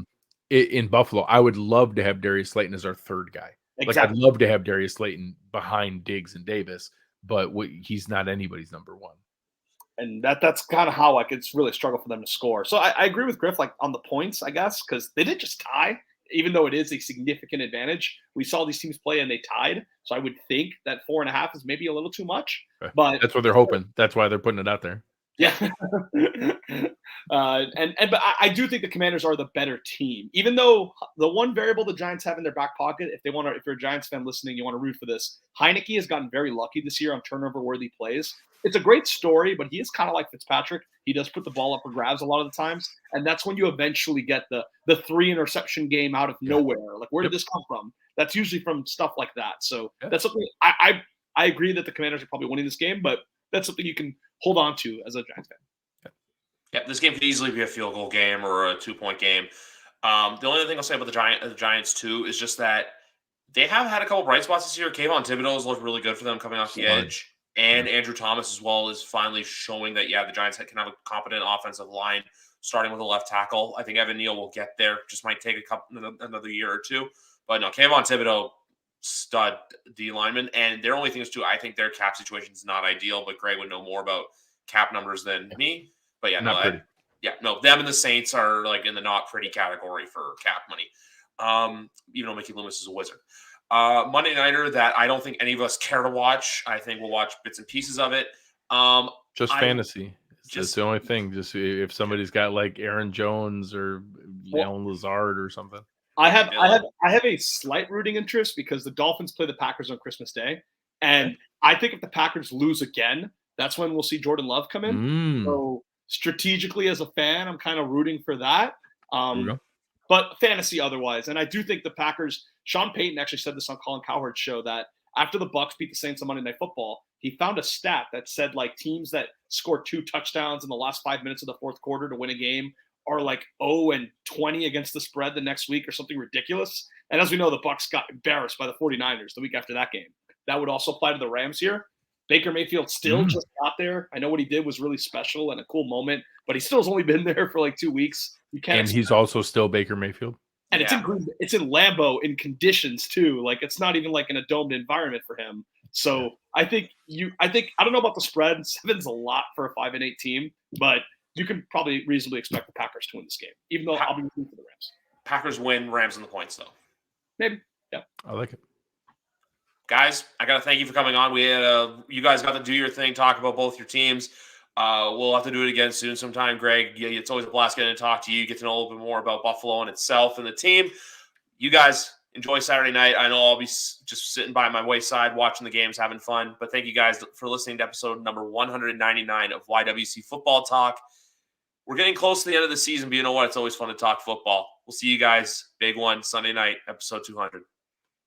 in Buffalo, I would love to have Darius Slayton as our third guy. Exactly. Like I'd love to have Darius Slayton behind Diggs and Davis, but he's not anybody's number one. And that's kind of how it's really a struggle for them to score. So I agree with Griff on the points, I guess, because they didn't just tie, even though it is a significant advantage. We saw these teams play and they tied. So I would think that 4.5 is maybe a little too much. But that's what they're hoping. That's why they're putting it out there. Yeah. But I do think the Commanders are the better team, even though the one variable the Giants have in their back pocket, if you're a Giants fan listening, you want to root for this. Heineke has gotten very lucky this year on turnover-worthy plays. It's a great story, but he is kind of like Fitzpatrick. He does put the ball up for grabs a lot of the times, and that's when you eventually get the 3-interception game out of nowhere. Like, where did this come from? That's usually from stuff like that. So that's something I agree that the Commanders are probably winning this game, but that's something you can hold on to as a Giants fan. Yeah, this game could easily be a field goal game or a 2-point game. The only other thing I'll say about the Giants too is just that they have had a couple bright spots this year. Kayvon Thibodeau has looked really good for them coming off the edge. And Andrew Thomas as well is finally showing that, the Giants can have a competent offensive line, starting with a left tackle. I think Evan Neal will get there. Just might take another year or two. But no, Kayvon Thibodeau, stud D lineman. And their only thing is, too, I think their cap situation is not ideal, but Greg would know more about cap numbers than me. But them and the Saints are like in the not pretty category for cap money. Even though Mickey Loomis is a wizard. Monday Nighter that I don't think any of us care to watch. I think we'll watch bits and pieces of it. Fantasy. That's the only thing. Just if somebody's got like Aaron Jones or Alan Lazard or something. I have a slight rooting interest because the Dolphins play the Packers on Christmas Day, and I think if the Packers lose again, that's when we'll see Jordan Love come in. So strategically, as a fan, I'm kind of rooting for that. But fantasy otherwise, and I do think the Packers. Sean Payton actually said this on Colin Cowherd's show that after the Bucs beat the Saints on Monday Night Football, he found a stat that said like teams that score 2 touchdowns in the last 5 minutes of the fourth quarter to win a game are like 0-20 against the spread the next week or something ridiculous. And as we know, the Bucs got embarrassed by the 49ers the week after that game. That would also apply to the Rams here. Baker Mayfield still just got there. I know what he did was really special and a cool moment, but he still has only been there for like 2 weeks. And he's also still Baker Mayfield. And it's in Lambeau in conditions too. Like it's not even like in a domed environment for him. So I think I don't know about the spread. 7's a lot for a 5-8 team, but you can probably reasonably expect the Packers to win this game, even though I'll be rooting for the Rams. Packers win, Rams in the points though. Maybe. Yeah. I like it. Guys, I got to thank you for coming on. We had you guys got to do your thing, talk about both your teams. We'll have to do it again soon sometime, Greg. It's always a blast getting to talk to you, get to know a little bit more about Buffalo and itself and the team. You guys enjoy Saturday night. I know I'll be just sitting by my wayside watching the games, having fun. But thank you guys for listening to episode number 199 of YWC Football Talk. We're getting close to the end of the season, but you know what? It's always fun to talk football. We'll see you guys. Big one, Sunday night, episode 200.